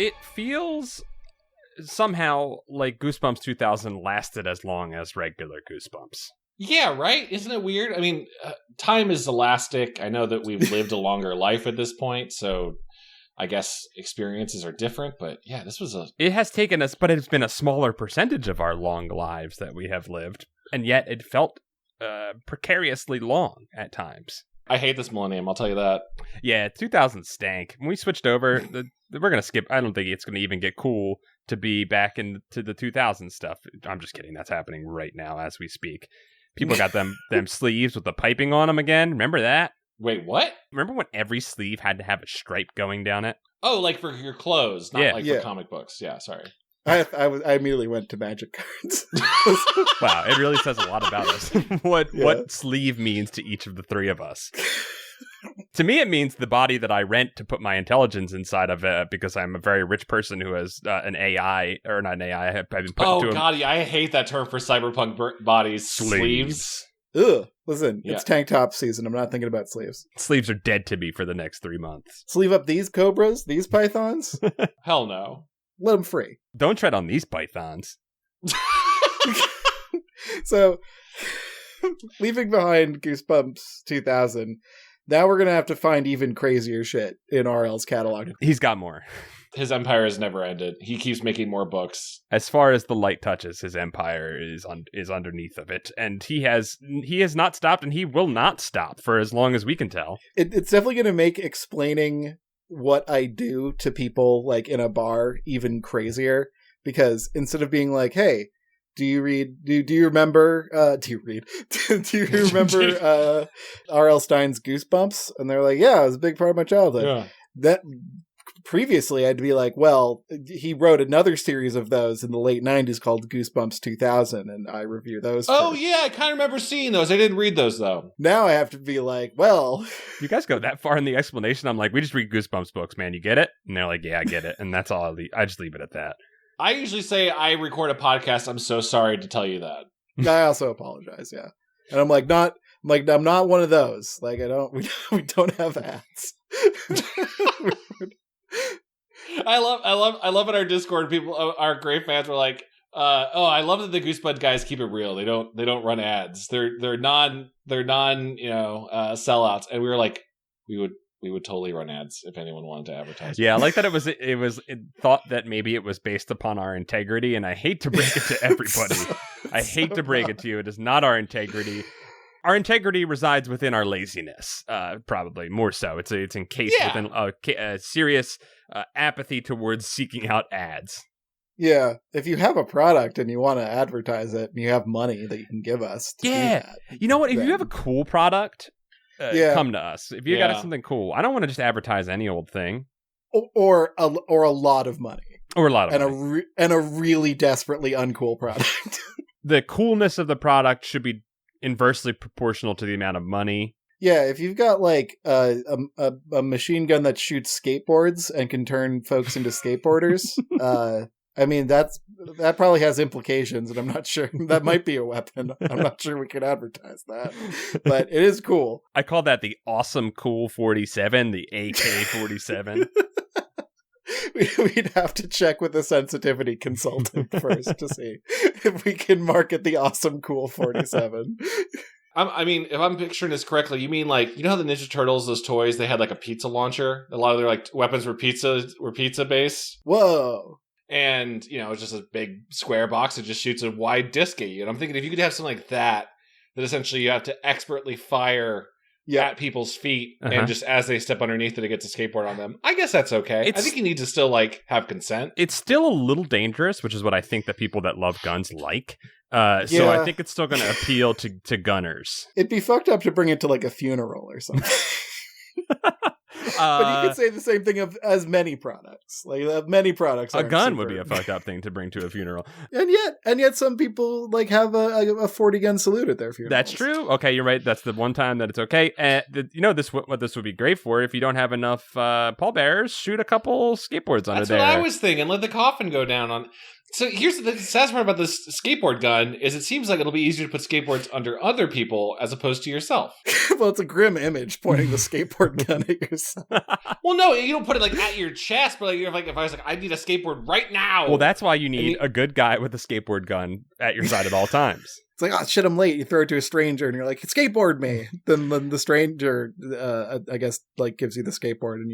It feels somehow like Goosebumps 2000 lasted as long as regular Goosebumps. Yeah, right? Isn't it weird? I mean, time is elastic. I know that we've lived a longer life at this point, so I guess experiences are different, but yeah, this was It has taken us, but it's been a smaller percentage of our long lives that we have lived, and yet it felt precariously long at times. I hate this millennium, I'll tell you that. Yeah, 2000 stank. When we switched over, we're going to skip. I don't think it's going to even get cool to be back into the 2000 stuff. I'm just kidding. That's happening right now as we speak. People got them sleeves with the piping on them again. Remember that? Wait, what? Remember when every sleeve had to have a stripe going down it? Oh, like for your clothes, not for comic books. Yeah, sorry. I immediately went to Magic cards. Wow, it really says a lot about us. What sleeve means to each of the three of us. To me, it means the body that I rent to put my intelligence inside of because I'm a very rich person who has an AI, or not an AI, I've been put into God, I hate that term for cyberpunk bodies. Sleeves. Ugh, listen, it's tank top season. I'm not thinking about sleeves. Sleeves are dead to me for the next 3 months. Sleeve up these cobras, these pythons? Hell no. Let them free. Don't tread on these pythons. So, leaving behind Goosebumps 2000, now we're going to have to find even crazier shit in RL's catalog. Has got more. His empire has never ended. He keeps making more books. As far as the light touches, his empire is underneath of it, and he has not stopped, and he will not stop for as long as we can tell. It's definitely going to make explaining what I do to people like in a bar even crazier, because instead of being like, hey, do you remember R.L. Stine's Goosebumps? And they're like, yeah, it was a big part of my childhood. Yeah. That previously I'd be like, well, he wrote another series of those in the late 90s called Goosebumps 2000, and I review those. Oh, first. yeah, I kind of remember seeing those. I didn't read those, though. Now I have to be like, well... You guys go that far in the explanation? I'm like, we just read Goosebumps books, man. You get it? And they're like, yeah, I get it. And that's all I just leave it at that. I usually say I record a podcast. I'm so sorry to tell you that. I also apologize, yeah. And I'm not one of those. Like, we don't have ads. I love in our Discord, people, our great fans were like, I love that the Goosebud guys keep it real. They don't run ads. They're non sellouts. And we were like, we would totally run ads if anyone wanted to advertise. Yeah, I like that it thought that maybe it was based upon our integrity, and I hate to break it to everybody. I hate to break it to you. It is not our integrity. Our integrity resides within our laziness, probably more so. It's encased within a serious apathy towards seeking out ads. Yeah, if you have a product and you want to advertise it and you have money that you can give us to do that, you know what? If you have a cool product, come to us. If you got something cool, I don't want to just advertise any old thing. Or a lot of money. Or a lot of money. And a really desperately uncool product. The coolness of the product should be inversely proportional to the amount of money. Yeah, if you've got like a machine gun that shoots skateboards and can turn folks into skateboarders, I mean that probably has implications, and I'm not sure that might be a weapon. I'm not sure we could advertise that, but it is cool. I call that the Awesome Cool 47, the AK-47. We'd have to check with a sensitivity consultant first to see if we can market the Awesome Cool 47. I mean, if I'm picturing this correctly, you mean like, you know how the Ninja Turtles, those toys, they had like a pizza launcher? A lot of their like weapons were pizza based. Whoa. And, it's just a big square box that just shoots a wide disc at you. And I'm thinking if you could have something like that essentially you have to expertly fire at people's feet, and just as they step underneath it gets a skateboard on them. I guess that's okay. I think you need to still like have consent. It's still a little dangerous, which is what I think that people that love guns like. So I think it's still going to appeal to gunners. It'd be fucked up to bring it to like a funeral or something. But you could say the same thing as many products. Like many products. A gun would be a fucked up thing to bring to a funeral. And yet some people like have a 40 gun salute at their funeral. That's true. Okay, you're right. That's the one time that it's okay. What this would be great for, if you don't have enough pallbearers, shoot a couple skateboards under there. That's what I was thinking. Let the coffin go down on. So here's the sad part about this skateboard gun is it seems like it'll be easier to put skateboards under other people as opposed to yourself. Well, it's a grim image pointing the skateboard gun at yourself. Well, no, you don't put it like at your chest, but like if I was like, I need a skateboard right now. Well, that's why you need a good guy with a skateboard gun at your side at all times. It's like, oh shit, I'm late. You throw it to a stranger, and you're like, skateboard me. Then the stranger, I guess, like gives you the skateboard, and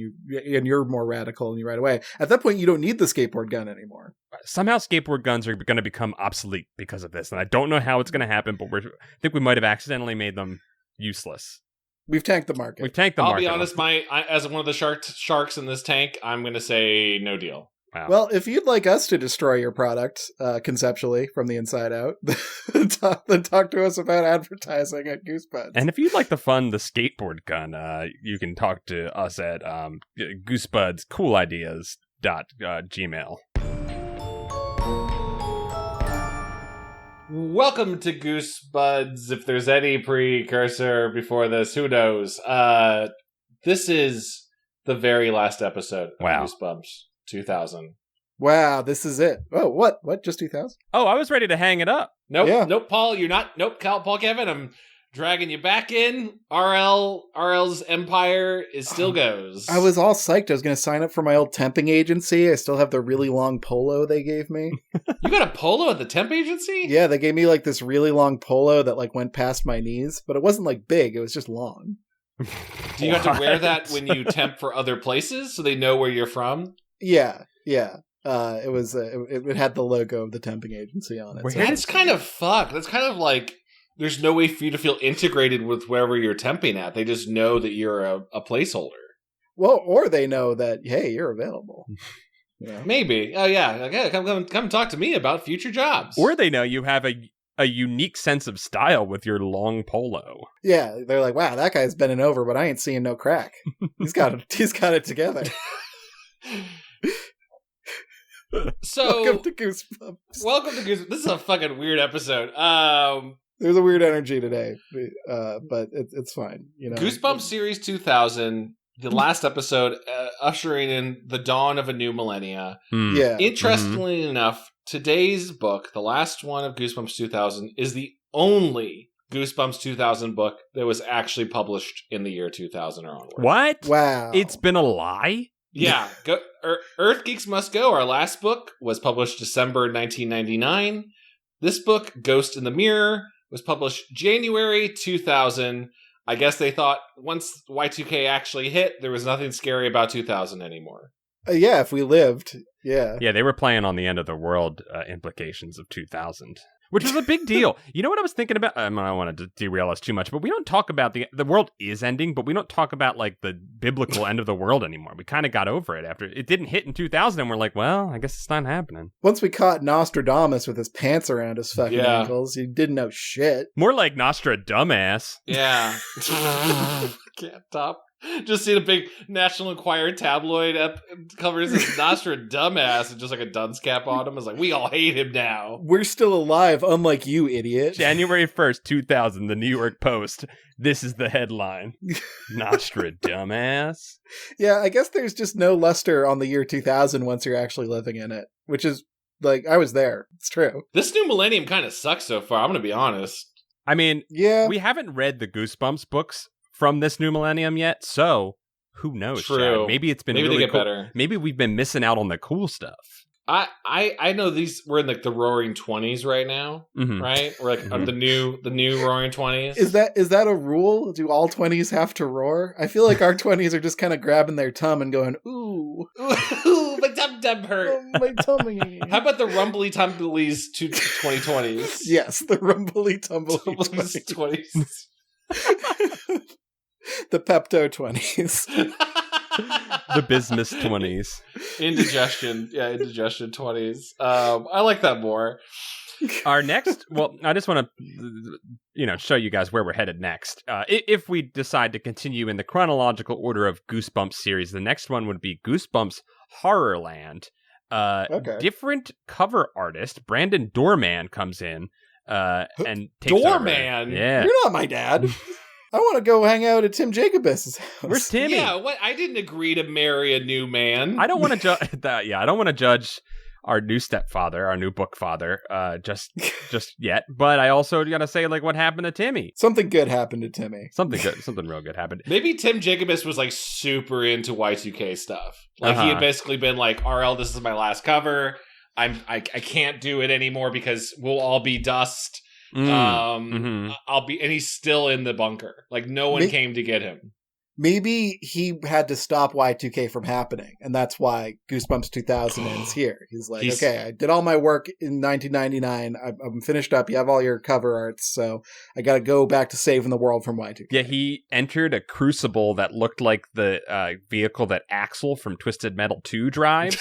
you're more radical, and you ride away. At that point, you don't need the skateboard gun anymore. Somehow, skateboard guns are going to become obsolete because of this, and I don't know how it's going to happen. But I think we might have accidentally made them useless. We've tanked the market. I'll be honest, as one of the sharks in this tank, I'm going to say no deal. Wow. Well, if you'd like us to destroy your product conceptually from the inside out, then talk to us about advertising at Goosebuds. And if you'd like to fund the skateboard gun, you can talk to us at goosebudscoolideas.gmail. Welcome to Goosebuds. If there's any precursor before this, who knows? This is the very last episode of Goosebumps 2000. Wow, this is it. Oh, what? Just 2000? Oh, I was ready to hang it up. Nope, Paul, you're not. Nope, Paul Kevin, I'm dragging you back in. RL's empire still goes. I was all psyched. I was going to sign up for my old temping agency. I still have the really long polo they gave me. You got a polo at the temp agency? Yeah, they gave me like this really long polo that like went past my knees, but it wasn't like big. It was just long. Do you have to wear that when you temp for other places so they know where you're from? Yeah. It was. It had the logo of the temping agency on it. So that's kind of fucked. That's kind of like there's no way for you to feel integrated with wherever you're temping at. They just know that you're a placeholder. Well, or they know that hey, you're available. Yeah. Maybe. Oh yeah. Okay, come talk to me about future jobs. Or they know you have a unique sense of style with your long polo. Yeah, they're like, wow, that guy's bending over, but I ain't seeing no crack. He's got it together. So welcome to Goosebumps. This is a fucking weird episode. There's a weird energy today, but it's fine. You know, Goosebumps Series 2000, the last episode, ushering in the dawn of a new millennia. Yeah. Interestingly enough, today's book, the last one of Goosebumps 2000, is the only Goosebumps 2000 book that was actually published in the year 2000 or onward. What? Wow. It's been a lie? Yeah. Earth Geeks Must Go, our last book, was published December 1999. This book, Ghost in the Mirror, was published January 2000. I guess they thought once Y2K actually hit, there was nothing scary about 2000 anymore. Yeah, if we lived. Yeah. Yeah, they were playing on the end of the world implications of 2000. Which was a big deal. You know what I was thinking about? I don't want to derail us too much, but we don't talk about the world is ending, but we don't talk about like the biblical end of the world anymore. We kind of got over it after it didn't hit in 2000, and we're like, well, I guess it's not happening. Once we caught Nostradamus with his pants around his fucking ankles, he didn't know shit. More like Nostradumbass. Yeah. Can't top. Just seen a big National Enquirer tabloid covers his Nostradumbass and just like a dunce cap on him. It's like, we all hate him now. We're still alive, unlike you, idiot. January 1st, 2000, the New York Post. This is the headline. Nostradumbass. Yeah, I guess there's just no luster on the year 2000 once you're actually living in it, which is, like, I was there. It's true. This new millennium kind of sucks so far, I'm going to be honest. I mean, yeah, we haven't read the Goosebumps books from this new millennium yet, so who knows? True. Chad? Maybe it's been really they get cool. better. Maybe we've been missing out on the cool stuff. I know we're in like the Roaring 20s right now, right? We're like the new Roaring 20s. Is that a rule? Do all 20s have to roar? I feel like our 20s are just kind of grabbing their tum and going, ooh, ooh, my tum hurt. Oh, my tummy. How about the rumbly tumblies to 2020s? Yes, the rumbly tumbly 20s. The Pepto 20s. The Bismuth 20s. Indigestion 20s. I like that more. Our next, I just want to, show you guys where we're headed next. If we decide to continue in the chronological order of Goosebumps series, the next one would be Goosebumps Horrorland. Okay. Different cover artist, Brandon Doorman, comes in and takes Doorman? over. Yeah. You're not my dad. I want to go hang out at Tim Jacobus' house. Where's Timmy? Yeah, what? I didn't agree to marry a new man. I don't want to judge that. Yeah, I don't want to judge our new stepfather, our new book father, just yet. But I also gotta say, like, what happened to Timmy? Something good happened to Timmy. Something real good happened. Maybe Tim Jacobus was like super into Y2K stuff. Like he had basically been like, RL, this is my last cover. I can't do it anymore because we'll all be dust. I'll be, and he's still in the bunker. Like no one came to get him. Maybe he had to stop Y2K from happening, and that's why Goosebumps 2000 ends here. He's like, okay, I did all my work in 1999. I'm finished up. You have all your cover arts, so I got to go back to saving the world from Y2K. Yeah, he entered a crucible that looked like the vehicle that Axel from Twisted Metal 2 drives.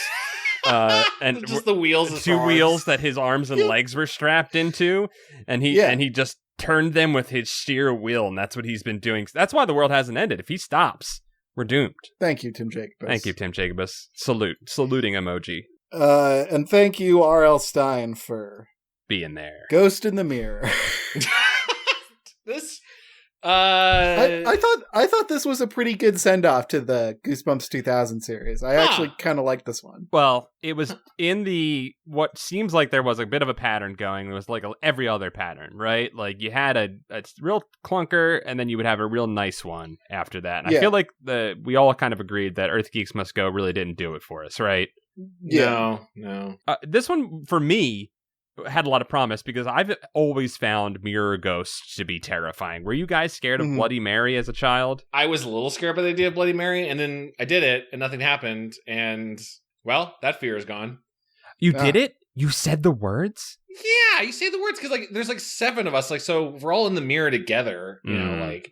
And just the wheels, two wheels that his arms and legs were strapped into, and he just turned them with his sheer will, and that's what he's been doing. That's why the world hasn't ended. If he stops, we're doomed. Thank you, Tim Jacobus. Thank you, Tim Jacobus. Saluting emoji. And thank you, R.L. Stine, for being there. Ghost in the Mirror. This. I thought this was a pretty good send off to the Goosebumps 2000 series. I actually kind of like this one. Well, it was in what seems like there was a bit of a pattern going. It was like every other pattern, right? Like you had a real clunker, and then you would have a real nice one after that. And I feel like we all kind of agreed that Earth Geeks Must Go really didn't do it for us, right? Yeah. No. This one for me had a lot of promise because I've always found mirror ghosts to be terrifying. Were you guys scared of Bloody Mary as a child? I was a little scared by the idea of Bloody Mary, and then I did it, and nothing happened, and, well, that fear is gone. You did it? You said the words? Yeah, you say the words, because, like, there's, like, 7 of us, like, so we're all in the mirror together, you know, like,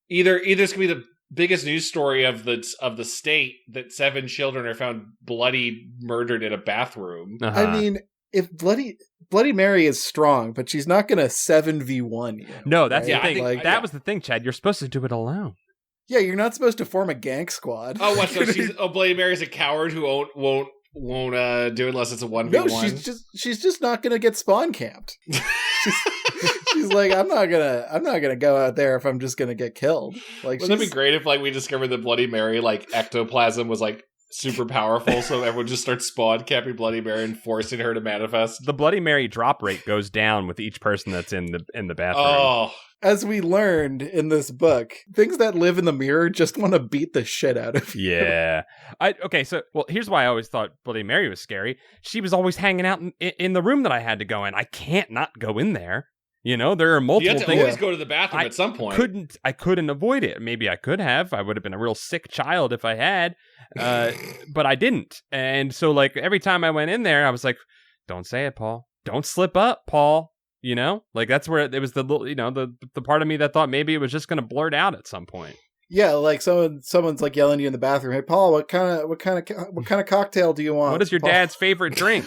either it's gonna be the biggest news story of the state that 7 children are found bloody murdered in a bathroom. I mean, if Bloody Mary is strong, but she's not going to 7v1 you. No, that's the thing. That was the thing, Chad. You're supposed to do it alone. Yeah, you're not supposed to form a gank squad. Oh, what? So Bloody Mary's a coward who won't do it unless it's a 1v1. No, she's just not going to get spawn camped. She's like, I'm not gonna go out there if I'm just gonna get killed. Like, wouldn't it be great if like we discovered that Bloody Mary like ectoplasm was like super powerful, so everyone just starts spawn camping Bloody Mary and forcing her to manifest. The Bloody Mary drop rate goes down with each person that's in the bathroom. Oh. As we learned in this book, things that live in the mirror just want to beat the shit out of you. Yeah. Here's why I always thought Bloody Mary was scary. She was always hanging out in the room that I had to go in. I can't not go in there. You know, there are multiple things. You have to always go to the bathroom at some point. I couldn't avoid it. Maybe I could have. I would have been a real sick child if I had. But I didn't. And so, like, every time I went in there, I was like, don't say it, Paul. Don't slip up, Paul. You know? Like, that's where it was the part of me that thought maybe it was just going to blurt out at some point. Yeah, like someone's like yelling to you in the bathroom, "Hey, Paul, what kind of cocktail do you want? What is your dad's favorite drink?"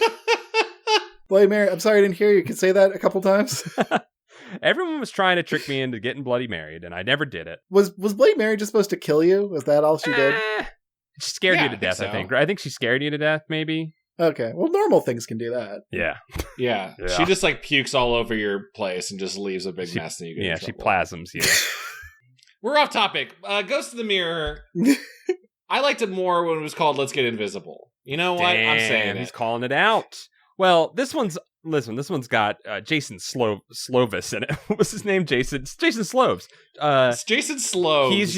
Bloody Mary, I'm sorry I didn't hear you. Could say that a couple times. Everyone was trying to trick me into getting bloody married, and I never did it. Was Bloody Mary just supposed to kill you? Was that all she did? She scared you to death, I think. I think she scared you to death, maybe. Okay. Well, normal things can do that. Yeah. Yeah. She just like pukes all over your place and just leaves a big mess. And you get she plasms you. We're off topic. Ghost in the Mirror. I liked it more when it was called Let's Get Invisible. You know what? Damn, I'm saying he's calling it out. Well, this one's got Jason Slovis in it. What was his name? Jason Sloves. It's Jason Sloves. He's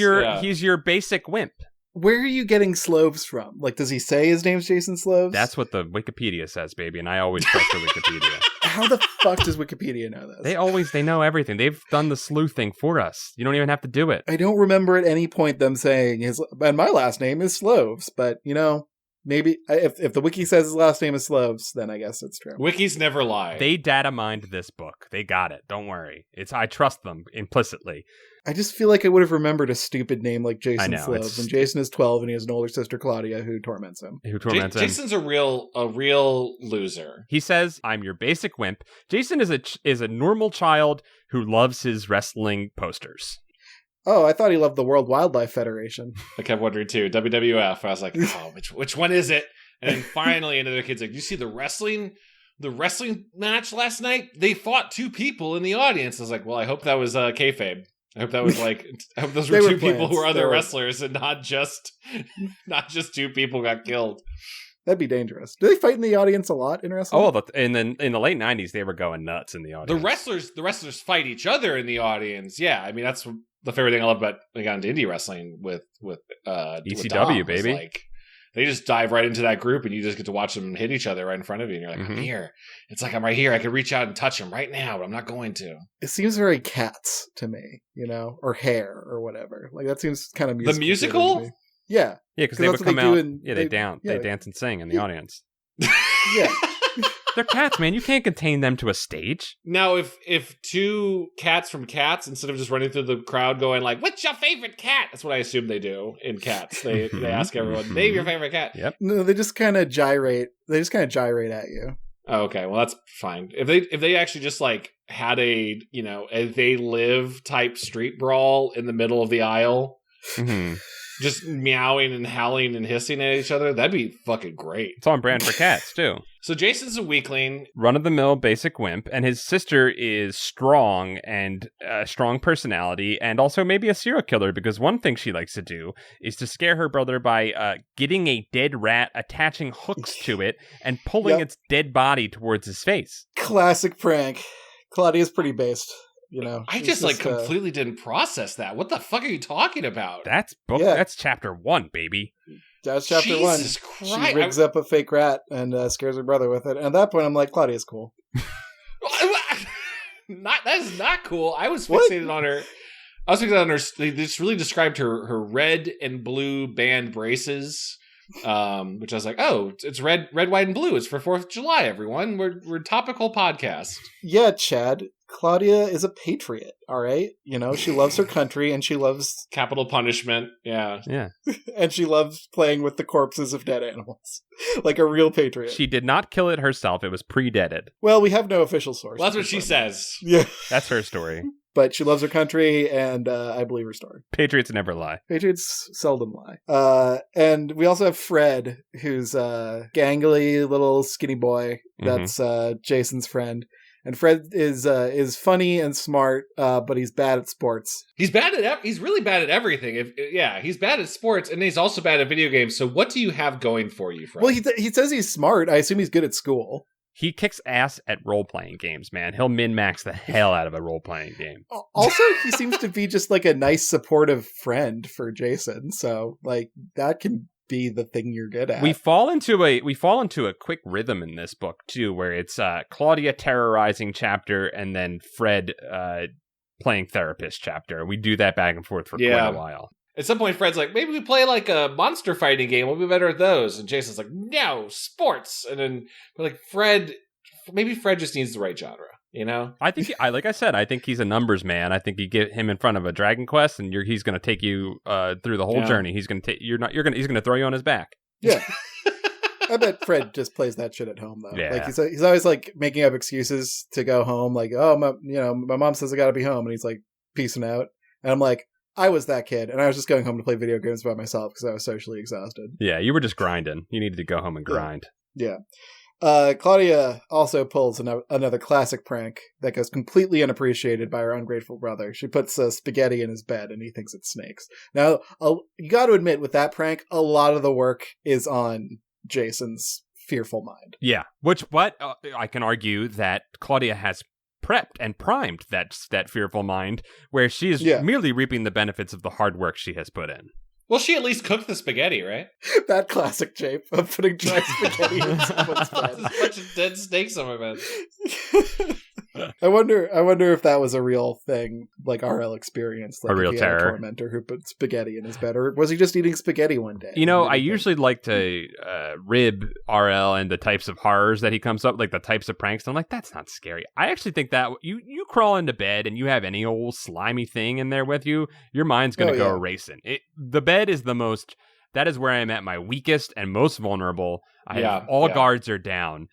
your basic wimp. Where are you getting Sloves from? Like, does he say his name's Jason Sloves? That's what the Wikipedia says, baby, and I always trust the Wikipedia. How the fuck does Wikipedia know this? They know everything. They've done the sleuthing for us. You don't even have to do it. I don't remember at any point them saying and my last name is Sloves, but you know, maybe if the wiki says his last name is Sloves, then I guess it's true. Wikis never lie. They data mined this book. They got it. Don't worry. I trust them implicitly. I just feel like I would have remembered a stupid name like Jason Sloves. And Jason is 12 and he has an older sister, Claudia, who torments him. Jason's a real loser. He says, "I'm your basic wimp." Jason is a normal child who loves his wrestling posters. Oh, I thought he loved the World Wildlife Federation. I kept wondering too. WWF. I was like, oh, which one is it? And then finally another kid's like, "You see the wrestling match last night? They fought 2 people in the audience." I was like, well, I hope that was kayfabe. I hope that was I hope those were 2 people who were other wrestlers and not just 2 people got killed. That'd be dangerous. Do they fight in the audience a lot in wrestling? Oh, and then in the late 90s, they were going nuts in the audience. The wrestlers fight each other in the audience. Yeah, I mean that's the favorite thing I love about I got into indie wrestling with ECW, with baby. Like they just dive right into that group, and you just get to watch them hit each other right in front of you. And you're like, I'm here. It's like I'm right here. I could reach out and touch them right now, but I'm not going to. It seems very Cats to me, or Hair or whatever. Like that seems kind of musical. The musical? Yeah, because they would come out. They dance and sing in the audience. Yeah. They're cats, man. You can't contain them to a stage. Now, if two cats from Cats, instead of just running through the crowd going like, "What's your favorite cat?" That's what I assume they do in Cats. They ask everyone, "Name your favorite cat." Yep. No, they just kind of gyrate. They just kind of gyrate at you. Oh, okay, well that's fine. If they actually just like had a They Live type street brawl in the middle of the aisle. Mm-hmm. Just meowing and howling and hissing at each other, that'd be fucking great. It's on brand for cats, too. So Jason's a weakling. Run-of-the-mill basic wimp, and his sister is strong and a strong personality, and also maybe a serial killer, because one thing she likes to do is to scare her brother by getting a dead rat, attaching hooks to it, and pulling its dead body towards his face. Classic prank. Claudia's pretty based. I just completely didn't process that. What the fuck are you talking about? That's That's chapter 1, baby. That's chapter Jesus 1. Christ. She rigs up a fake rat and scares her brother with it. And at that point, I'm like, Claudia's cool. That is not cool. I was fixated on her. They just really described her red and blue band braces. Which I was like, oh, it's red, white, and blue. It's for 4th of July, everyone. We're topical podcast. Yeah, Chad. Claudia is a patriot, all right? She loves her country and she loves capital punishment. Yeah. Yeah. And she loves playing with the corpses of dead animals. Like a real patriot. She did not kill it herself. It was pre-deaded. Well, we have no official source. Well, that's what she says. Yeah. That's her story. But she loves her country, and I believe her story. Patriots never lie. Patriots seldom lie. And we also have Fred, who's a gangly little skinny boy. That's Jason's friend. And Fred is funny and smart, but he's bad at sports. He's really bad at everything. He's bad at sports, and he's also bad at video games. So what do you have going for you, Fred? Well, he says he's smart. I assume he's good at school. He kicks ass at role-playing games, man. He'll min-max the hell out of a role-playing game. Also, he seems to be just like a nice, supportive friend for Jason. So, like, that can be the thing you're good at. We fall into a quick rhythm in this book too, where it's Claudia terrorizing chapter and then Fred playing therapist chapter. We do that back and forth for quite a while. At some point, Fred's like, maybe we play like a monster fighting game. We'll be better at those. And Jason's like, no, sports. And then we're like, maybe Fred just needs the right genre. I think, like I said, I think he's a numbers man. I think you get him in front of a Dragon Quest, and he's going to take you through the whole journey. He's going to he's going to throw you on his back. Yeah, I bet Fred just plays that shit at home though. Yeah. Like he's always like making up excuses to go home. Like, oh, my mom says I got to be home, and he's like peacing out. And I'm like, I was that kid, and I was just going home to play video games by myself because I was socially exhausted. Yeah, you were just grinding. You needed to go home and grind. Yeah. Claudia also pulls another classic prank that goes completely unappreciated by her ungrateful brother. She puts spaghetti in his bed, and he thinks it's snakes. Now, you got to admit, with that prank, a lot of the work is on Jason's fearful mind. Yeah, I can argue that Claudia has prepped and primed that fearful mind, where she is merely reaping the benefits of the hard work she has put in. Well, she at least cooked the spaghetti, right? That classic shape of putting dry spaghetti in someone's bed. There's a bunch of dead snakes on my bed. I wonder if that was a real thing, like RL experience, like a real terror. A tormentor who put spaghetti in his bed, or was he just eating spaghetti one day? I usually like to rib RL and the types of horrors that he comes up, like the types of pranks. I'm like, that's not scary. I actually think that you crawl into bed and you have any old slimy thing in there with you, your mind's going to go racing. The bed is that is where I'm at my weakest and most vulnerable. All guards are down.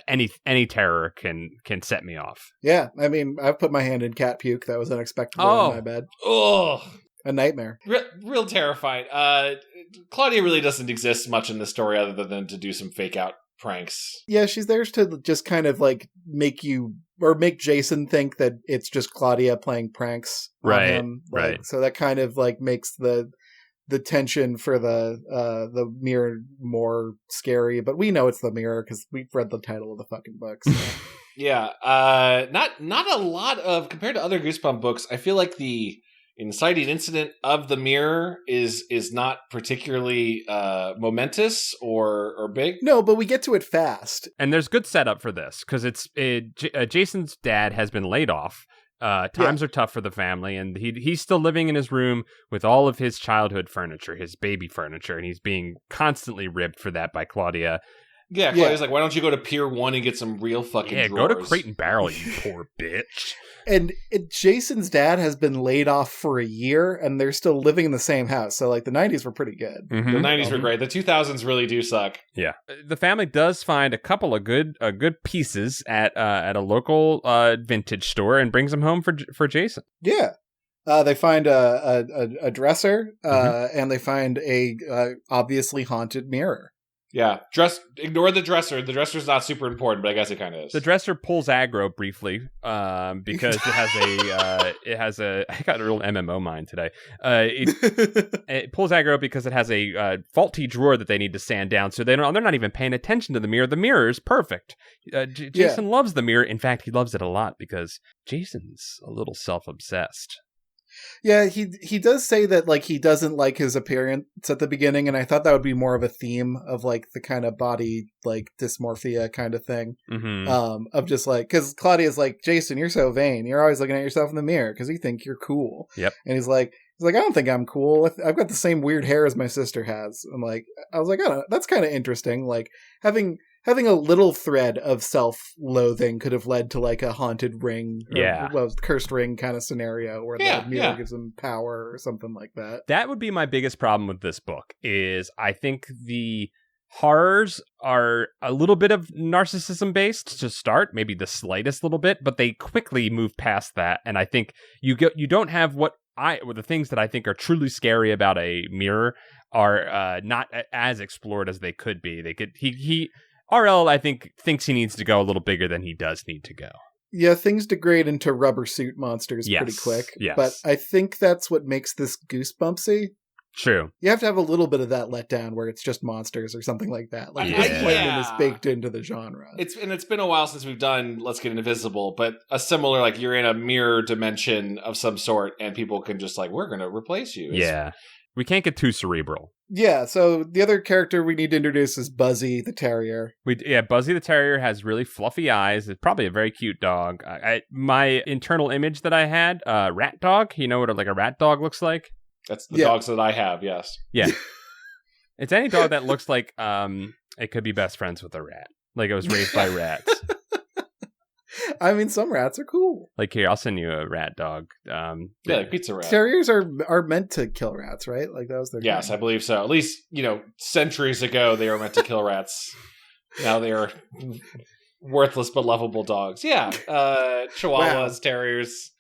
Any terror can set me off. Yeah, I mean, I've put my hand in cat puke that was unexpectedly on my bed. Oh, a nightmare. Real terrifying. Claudia really doesn't exist much in the story other than to do some fake out pranks. Yeah, she's there to just kind of like make Jason think that it's just Claudia playing pranks on him. Right. So that kind of like makes the the tension for the mirror more scary, but we know it's the mirror because we've read the title of the fucking book. So. Yeah, not a lot of, compared to other Goosebump books, I feel like the inciting incident of the mirror is not particularly momentous or big. No, but we get to it fast. And there's good setup for this, because Jason's dad has been laid off. Times are tough for the family, and he's still living in his room with all of his childhood furniture, his baby furniture, and he's being constantly ribbed for that by Claudia. Yeah, Claudia's like, why don't you go to Pier 1 and get some real fucking drawers? Go to Crate and Barrel, you poor bitch. And Jason's dad has been laid off for a year, and they're still living in the same house. So, like, the 90s were pretty good. Mm-hmm. The 90s were great. The 2000s really do suck. Yeah. The family does find a couple of good pieces at a local vintage store and brings them home for Jason. Yeah. They find a dresser, and they find a obviously haunted mirror. Yeah, ignore the dresser. The dresser's not super important, but I guess it kind of is. The dresser pulls aggro briefly, because it has a. I got a real MMO mind today. It pulls aggro because it has a faulty drawer that they need to sand down. So they're not even paying attention to the mirror. The mirror is perfect. Jason loves the mirror. In fact, he loves it a lot because Jason's a little self-obsessed. Yeah, he does say that, like, he doesn't like his appearance at the beginning, and I thought that would be more of a theme of, like, the kind of body, like, dysmorphia kind of thing. Mm-hmm. Of just, like, because Claudia's like, Jason, you're so vain. You're always looking at yourself in the mirror because you think you're cool. Yep. And he's like, I don't think I'm cool. I've got the same weird hair as my sister has. I was like, I don't know. That's kind of interesting. Like, having a little thread of self-loathing could have led to, like, a haunted ring, cursed ring kind of scenario where the mirror gives him power or something like that. That would be my biggest problem with this book, is I think the horrors are a little bit of narcissism based to start, maybe the slightest little bit, but they quickly move past that, and I think you don't have the things that I think are truly scary about a mirror are not as explored as they could be. RL, I think, thinks he needs to go a little bigger than he does need to go. Yeah, things degrade into rubber suit monsters pretty quick. Yes. But I think that's what makes this Goosebumpsy. True. You have to have a little bit of that letdown where it's just monsters or something like that. Like, Discipline is baked into the genre. It's been a while since we've done Let's Get Invisible, but a similar, like, you're in a mirror dimension of some sort, and people can just, like, we're going to replace you. We can't get too cerebral. Yeah, so the other character we need to introduce is Buzzy the Terrier. Buzzy the Terrier has really fluffy eyes. It's probably a very cute dog. My internal image that I had, rat dog. You know what a rat dog looks like? That's the dogs that I have, yes. Yeah. It's any dog that looks like it could be best friends with a rat. Like it was raised by rats. I mean, some rats are cool. Like, here, I'll send you a rat dog. Like pizza rat. Terriers are meant to kill rats, right? Like, that was their Yes, thing. I believe so. At least, centuries ago, they were meant to kill rats. Now they are worthless but lovable dogs. Yeah. Chihuahuas, terriers,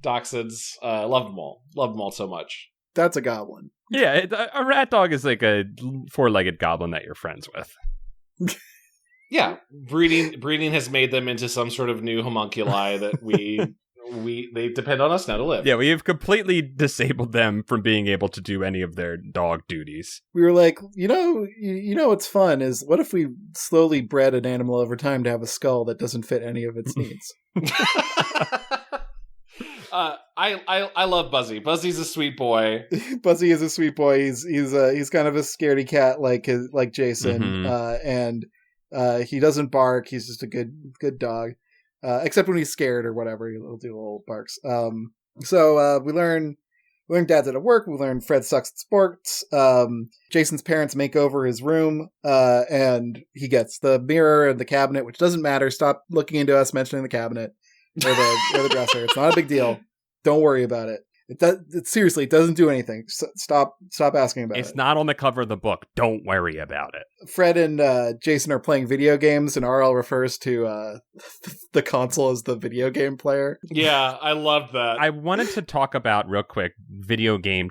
dachshunds. Love them all. Love them all so much. That's a goblin. Yeah, a rat dog is like a four-legged goblin that you're friends with. Yeah, breeding has made them into some sort of new homunculi that they depend on us now to live. Yeah, we have completely disabled them from being able to do any of their dog duties. We were like, you know what's fun is, what if we slowly bred an animal over time to have a skull that doesn't fit any of its needs? I love Buzzy. Buzzy's a sweet boy. Buzzy is a sweet boy. He's kind of a scaredy cat like Jason, and he doesn't bark. He's just a good dog, except when he's scared or whatever. He'll do little barks. So we learn Dad's out of work. We learn Fred sucks at sports. Jason's parents make over his room, and he gets the mirror and the cabinet, which doesn't matter. Stop looking into us mentioning the cabinet or the dresser. It's not a big deal. Don't worry about it. Seriously, it doesn't do anything. Stop asking about it. It's not on the cover of the book. Don't worry about it. Fred and Jason are playing video games, and RL refers to the console as the video game player. Yeah, I love that. I wanted to talk about real quick video game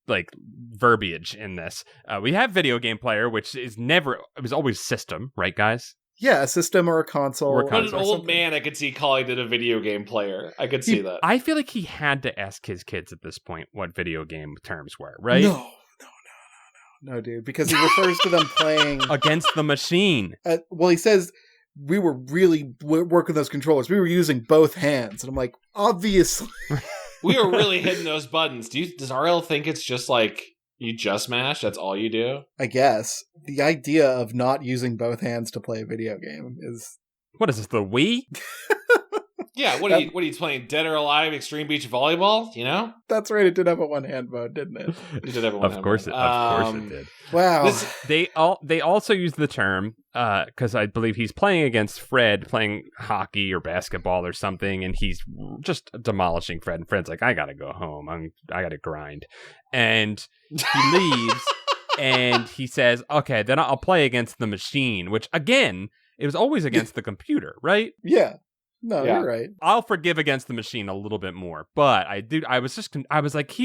verbiage in this. We have video game player, which it was always system, right, guys? Yeah, a system or a console. But an old man, I could see calling it a video game player. I could see that. I feel like he had to ask his kids at this point what video game terms were, right? No, dude, because he refers to them playing against the machine. Well, he says we were really working those controllers. We were using both hands, and I'm like, obviously, we were really hitting those buttons. Does RL think it's just like you just mash? That's all you do? I guess the idea of not using both hands to play a video game is what is this? The Wii? Yeah, what are you playing? Dead or Alive Extreme Beach Volleyball? You know? That's right. It did have a one-hand mode, didn't it? It did have a one-hand mode. Of course it did. Wow. They also use the term because I believe he's playing against Fred, playing hockey or basketball or something, and he's just demolishing Fred. And Fred's like, I gotta go home. I gotta grind, and he leaves. And he says, okay, then I'll play against the machine, which again, it was always against the computer, right? Yeah. No, you're right. I'll forgive against the machine a little bit more, but I was like,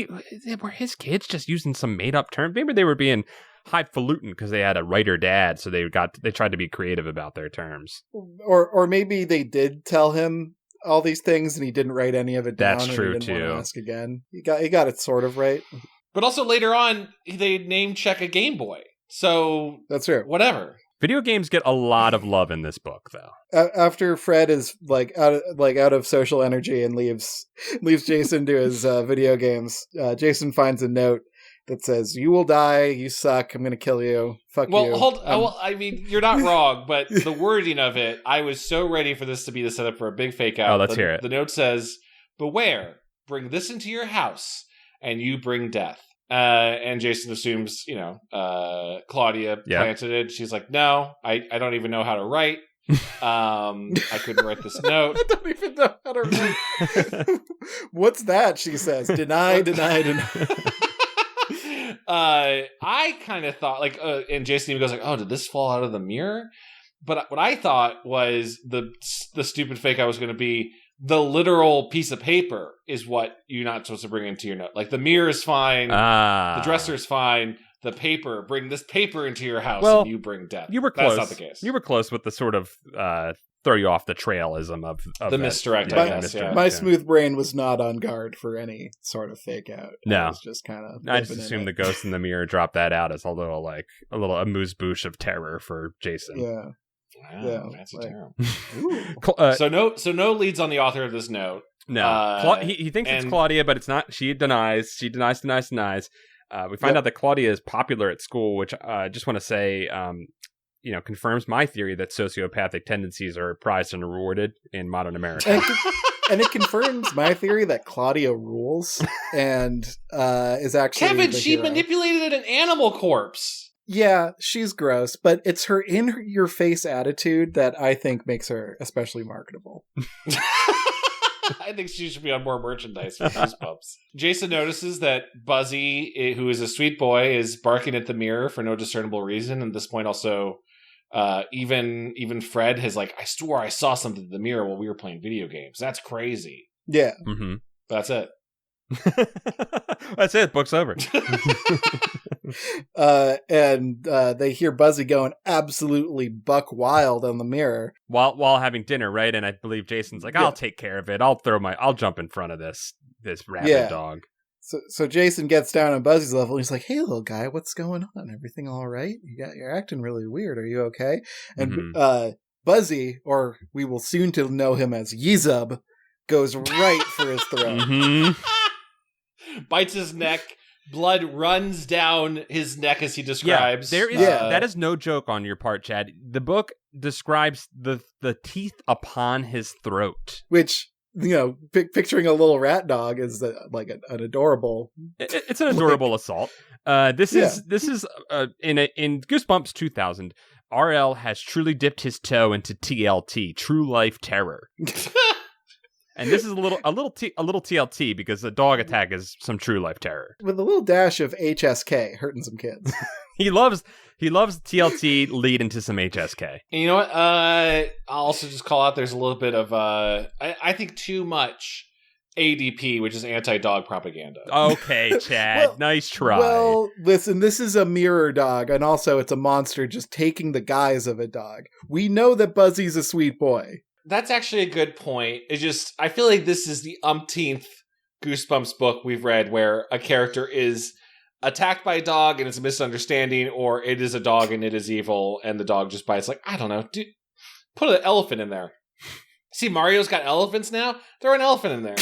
were his kids just using some made up term? Maybe they were being highfalutin because they had a writer dad, so they tried to be creative about their terms. Or maybe they did tell him all these things and he didn't write any of it down. That's true and he didn't too. Want to ask again. He got it sort of right. But also later on, they name check a Game Boy, so that's true. Whatever. Video games get a lot of love in this book, though. After Fred is out of social energy and leaves Jason to his video games, Jason finds a note that says, "You will die. You suck. I'm going to kill you. Fuck you." Well, I mean, you're not wrong, but the wording of it, I was so ready for this to be the setup for a big fake out. Oh, let's hear it. The note says, "Beware. Bring this into your house, and you bring death." And Jason assumes, Claudia planted it. She's like, no, I don't even know how to write. I couldn't write this note. I don't even know how to write. What's that? She says, deny. I kind of thought and Jason even goes like, oh, did this fall out of the mirror? But what I thought was the stupid fake I was going to be, the literal piece of paper is what you're not supposed to bring into your note. Like the mirror is fine, the dresser is fine, the paper, bring this paper into your house and you bring death. You were close. That's not the case. You were close with the sort of throw you off the trailism of the misdirect. My smooth brain was not on guard for any sort of fake out. No, I was just kind of. I just assumed the ghost in the mirror dropped that out as a little amuse-bouche of terror for Jason. Yeah. Wow, yeah, fancy term. So no leads on the author of this note. No, he thinks it's Claudia, but it's not. She denies. We find out that Claudia is popular at school, which I just want to say, confirms my theory that sociopathic tendencies are prized and rewarded in modern America. And it confirms my theory that Claudia rules and is actually Kevin. She manipulated an animal corpse. Yeah, she's gross, but it's her in-your-face attitude that I think makes her especially marketable. I think she should be on more merchandise for Goosebumps. Jason notices that Buzzy, who is a sweet boy, is barking at the mirror for no discernible reason. And at this point, also, even Fred has I swore I saw something in the mirror while we were playing video games. That's crazy. Yeah. Mm-hmm. That's it. That's it. Book's over. And they hear Buzzy going absolutely buck wild on the mirror while having dinner, right? And I believe Jason's like, "I'll take care of it. I'll jump in front of this rabid dog." So Jason gets down on Buzzy's level. And he's like, "Hey, little guy, what's going on? Everything all right? You're acting really weird. Are you okay?" And Buzzy, or we will soon to know him as Yzub, goes right for his throat. Mm-hmm. Bites his neck. Blood runs down his neck as he describes. That is no joke on your part, Chad. The book describes the teeth upon his throat, which picturing a little rat dog is an adorable. It's an adorable assault. This is in Goosebumps 2000. RL has truly dipped his toe into TLT, True Life Terror. And this is a little TLT because the dog attack is some true life terror with a little dash of HSK, hurting some kids. He loves TLT lead into some HSK. And you know what? I'll also just call out. There's a little bit of I think too much ADP, which is anti-dog propaganda. Okay, Chad, nice try. Well, listen, this is a mirror dog, and also it's a monster just taking the guise of a dog. We know that Buzzy's a sweet boy. That's actually a good point. I feel like this is the umpteenth Goosebumps book we've read where a character is attacked by a dog and it's a misunderstanding, or it is a dog and it is evil and the dog just bites. Like, I don't know. Dude, put an elephant in there. See, Mario's got elephants now? Throw an elephant in there.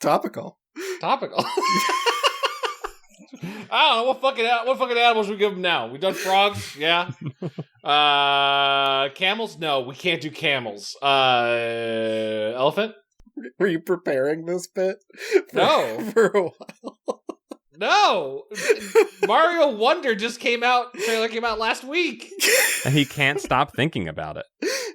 Topical. I don't know. What fucking animals we give them now? We done frogs? Yeah. Camels? No, we can't do camels. Elephant? Were you preparing this bit? No. For a while. No. Mario Wonder just came out. Trailer came out last week. And he can't stop thinking about it.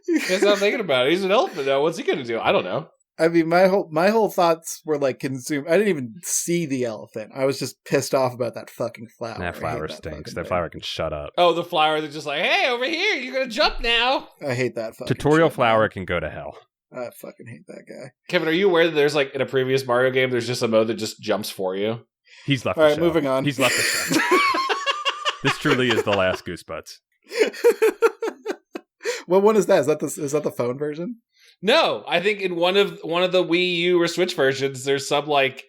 He's not thinking about it. He's an elephant now. What's he gonna do? I don't know. I mean, my whole thoughts were like consumed. I didn't even see the elephant. I was just pissed off about that fucking flower. That flower stinks. That flower can shut up. Oh, the flower that's just like, hey, over here, you're gonna jump now. I hate that fucking Tutorial shit, flower man. can go to hell. I fucking hate that guy. Kevin, are you aware that there's like in a previous Mario game, there's just a mode that just jumps for you? He's left All the right, show. moving on. He's left the show. This truly is the last Goosebutts. What one is that? Is that the phone version? No, I think in one of the Wii U or Switch versions, there's some like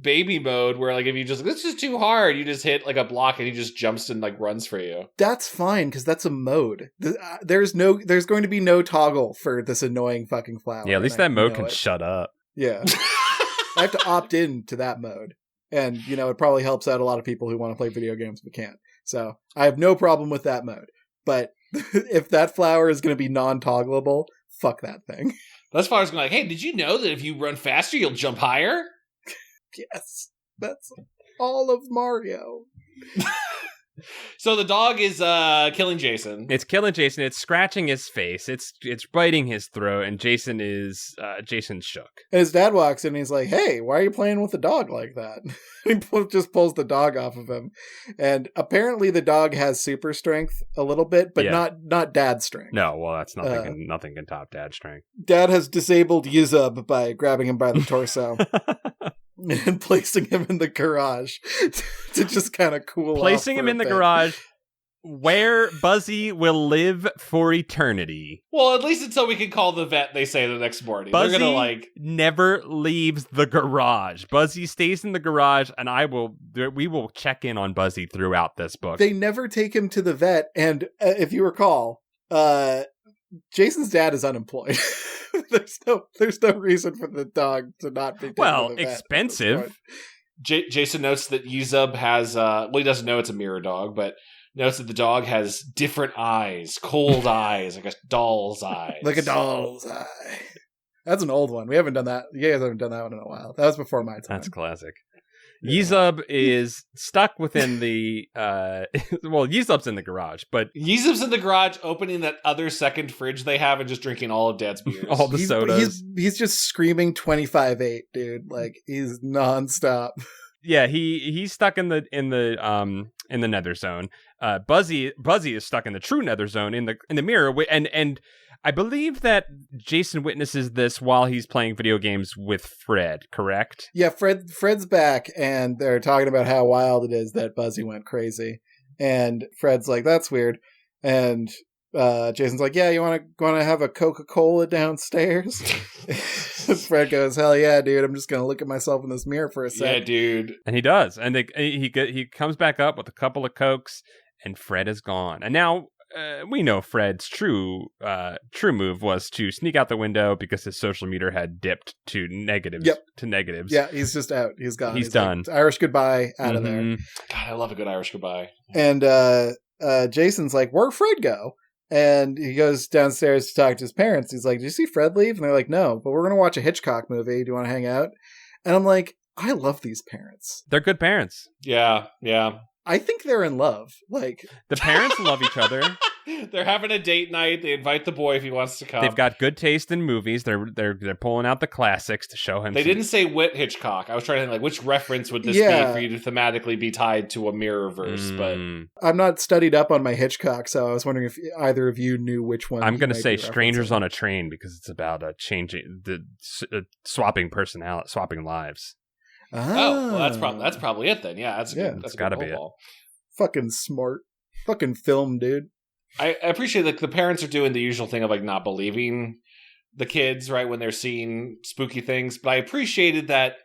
baby mode where like if you just this is too hard, you just hit like a block and he just jumps and like runs for you. That's fine because that's a mode. There's going to be no toggle for this annoying fucking flower. Yeah, at least and that I mode know can it. shut up. Yeah, I have to opt in to that mode, and it probably helps out a lot of people who want to play video games but can't. So I have no problem with that mode. But if that flower is going to be non-toggleable, fuck that thing. That's why I was going like, hey, did you know that if you run faster, you'll jump higher? Yes, that's all of Mario. So the dog is killing Jason. It's killing Jason. It's scratching his face. It's biting his throat, and Jason's shook. And his dad walks in and he's like, hey, why are you playing with the dog like that? He just pulls the dog off of him. And apparently the dog has super strength a little bit, but Yeah. not dad strength. No, well, that's nothing can top Dad's strength. Dad has disabled Yuzub by grabbing him by the torso and placing him in the garage to just kind of cool Placing off him for in a the bit. garage where Buzzy will live for eternity. Well, at least until we can call the vet, they say the next morning. Buzzy They're gonna like never leaves the garage. Buzzy stays in the garage, and we will check in on Buzzy throughout this book. They never take him to the vet, and if you recall, Jason's dad is unemployed. there's no reason for the dog to not be taken well, to the vet at this expensive. point. Jason notes that Yuzub has he doesn't know it's a mirror dog, but notes that the dog has different eyes, cold eyes, like a doll's eyes. Like a doll's eye. That's an old one. We haven't done that. You guys haven't done that one in a while. That was before my time. That's classic. Yeah. Yuzub is stuck within the well, Yuzub's in the garage, but Yuzub's in the garage opening that other second fridge they have and just drinking all of Dad's beers. all the sodas. He's just screaming 25-8, dude. Like he's nonstop. Yeah, he's stuck in the nether zone. Buzzy is stuck in the true nether zone in the mirror, and I believe that Jason witnesses this while he's playing video games with Fred. Correct? Yeah, Fred's back, and they're talking about how wild it is that Buzzy went crazy, and Fred's like, "That's weird," and Jason's like, "Yeah, you want to have a Coca-Cola downstairs?" Fred goes, "Hell yeah, dude! I'm just gonna look at myself in this mirror for a Yeah, sec." dude. And he does, and he comes back up with a couple of Cokes, and Fred is gone. And now we know Fred's true move was to sneak out the window because his social meter had dipped to negatives. Yep. To negatives. Yeah, he's just out. He's gone. He's done. Like, Irish goodbye, out of there. Mhm. God, I love a good Irish goodbye. And Jason's like, "Where'd Fred go?" And he goes downstairs to talk to his parents. He's like, "Did you see Fred leave?" And they're like, "No, but we're going to watch a Hitchcock movie. Do you want to hang out?" And I'm like, I love these parents. They're good parents. Yeah. I think they're in love. Like, The parents love each other. They're having a date night. They invite the boy if he wants to come. They've got good taste in movies. They're pulling out the classics to show him. They didn't say what Hitchcock. I was trying to think, like, which reference would this Yeah. be for you to thematically be tied to a Mirrorverse? But I'm not studied up on my Hitchcock, so I was wondering if either of you knew which one. I'm going to say Strangers on a Train because it's about swapping personality, swapping lives. well, that's probably it then. Yeah, that's Yeah, that's gotta good be it. ball. fucking smart. Fucking film, dude. I appreciate that the parents are doing the usual thing of like not believing the kids right when they're seeing spooky things, but I appreciated that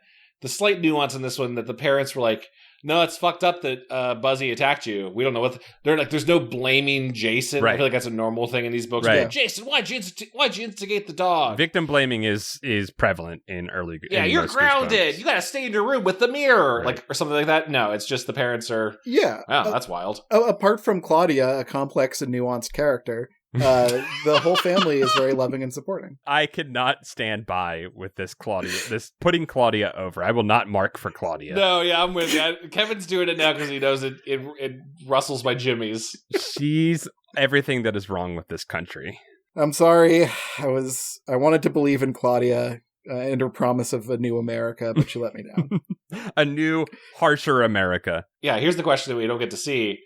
the slight nuance in this one that the parents were like, no, it's fucked up that Buzzy attacked you. We don't know what they're like. There's no blaming Jason. Right. I feel like that's a normal thing in these books. Right. Like, Jason, why'd you instigate the dog? Victim blaming is prevalent in early. Yeah, in you're most grounded. Goosebumps. You gotta stay in your room with the mirror, Right. like or something like that. No, it's just the parents are. Yeah. Oh, that's wild. Apart from Claudia, a complex and nuanced character, the whole family is very loving and supporting. I could not stand by with this Claudia. This putting Claudia over. I will not mark for Claudia. No, yeah, I'm with you. Kevin's doing it now because he knows it rustles my jimmies. She's everything that is wrong with this country. I'm sorry. I wanted to believe in Claudia and her promise of a new America, but she let me down. A new, harsher America. Yeah, here's the question that we don't get to see.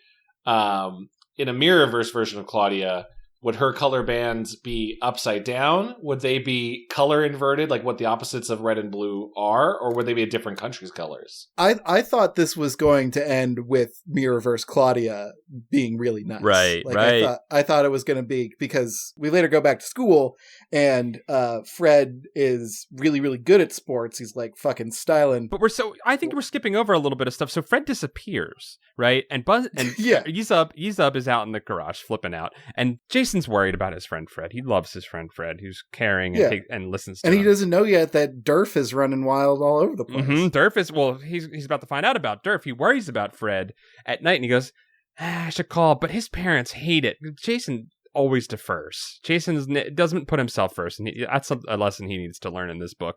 In a Mirrorverse version of Claudia, would her color bands be upside down? Would they be color inverted, like what the opposites of red and blue are? Or would they be a different country's colors? I thought this was going to end with Mirrorverse Claudia being really nice. Right, like, right. I thought it was going to be, because we later go back to school and Fred is really, really good at sports. He's like fucking styling. But I think we're skipping over a little bit of stuff. So Fred disappears, right? And Buzz and Yeah. Yzub is out in the garage flipping out. And Jason's worried about his friend Fred. He loves his friend Fred, who's caring and listens to him. And he doesn't know yet that Durf is running wild all over the place. Mm-hmm. Durf is, he's about to find out about Durf. He worries about Fred at night and he goes, I should call, but his parents hate it. Jason always defers. Jason doesn't put himself first, and that's a lesson he needs to learn in this book.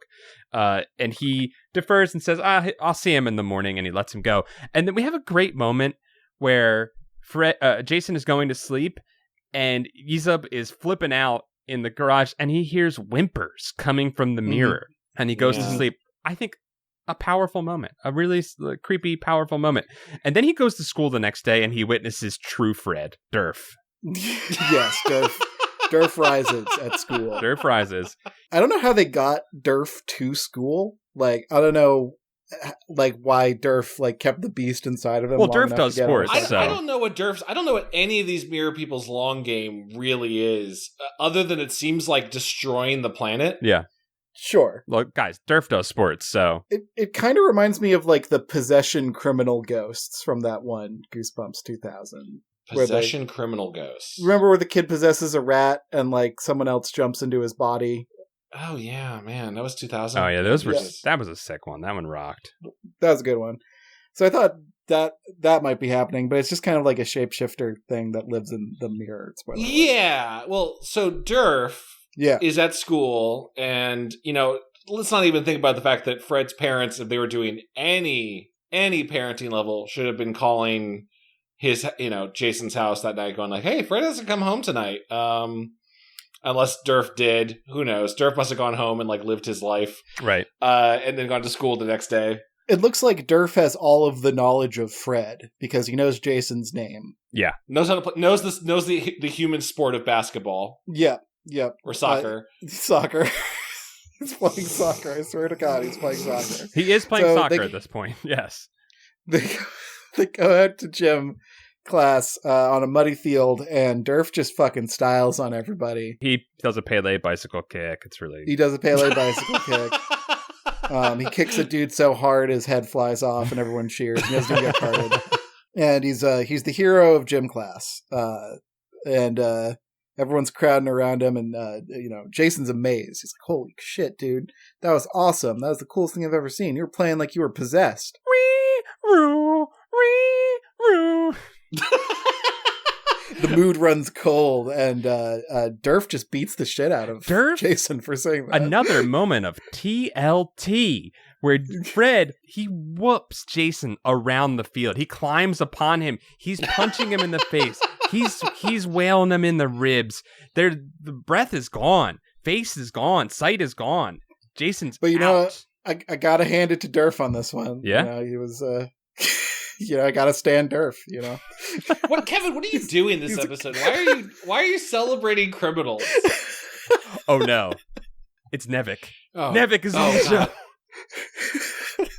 And he defers and says, I'll see him in the morning, and he lets him go. And then we have a great moment where Jason is going to sleep, and Yzub is flipping out in the garage, and he hears whimpers coming from the mirror, and he goes to sleep. I think a powerful moment, a really creepy, powerful moment. And then he goes to school the next day, and he witnesses true Fred, Durf. Yes, Durf rises at school. Durf rises. I don't know how they got Durf to school. Like, I don't know, like, why Durf like kept the beast inside of him. Well, long Durf enough does to get sports, outside. so- I don't know what any of these Mirror People's long game really is, other than it seems like destroying the planet. Yeah. Sure. Look, guys, Durf does sports, so It kind of reminds me of like the possession criminal ghosts from that one Goosebumps 2000. Possession criminal ghosts. Remember where the kid possesses a rat and like someone else jumps into his body? Oh yeah, man, that was 2000. oh yeah, Yeah. that was a sick one. That one rocked. That was a good one. So I thought that might be happening, but it's just kind of like a shapeshifter thing that lives in the mirror. Spoiler alert. Yeah, well, so Durf Yeah. is at school, and let's not even think about the fact that Fred's parents, if they were doing any parenting level, should have been calling his Jason's house that night, going like, "Hey, Fred hasn't come home tonight." Unless Durf did, who knows? Durf must have gone home and like lived his life, Right. and then gone to school the next day. It looks like Durf has all of the knowledge of Fred because he knows Jason's name. Knows how to play, knows the human sport of basketball Yep. or soccer. Soccer. He's playing soccer. I swear to God, he's playing soccer. He is playing So soccer they- at this point. Yes. They go out to gym class on a muddy field, and Durf just fucking styles on everybody. He does a Pele bicycle kick. It's really He does a Pele bicycle kick. He kicks a dude so hard his head flies off, and everyone cheers. He doesn't even get carded. And he's the hero of gym class. And everyone's crowding around him, and Jason's amazed. He's like, "Holy shit, dude! That was awesome. That was the coolest thing I've ever seen. You were playing like you were possessed." Ree-roo. The mood runs cold, and Durf just beats the shit out of Jason for saying that. Another moment of TLT where Fred, he whoops Jason around the field. He climbs upon him. He's punching him in the face. He's wailing him in the ribs. The breath is gone. Face is gone. Sight is gone. Jason's But out. I gotta hand it to Durf on this one. Yeah? He was I gotta stand Durf, What, Kevin? What are you doing this episode? Why are you celebrating criminals? Oh no. It's Nevik. Oh. Nevik is on the show. God.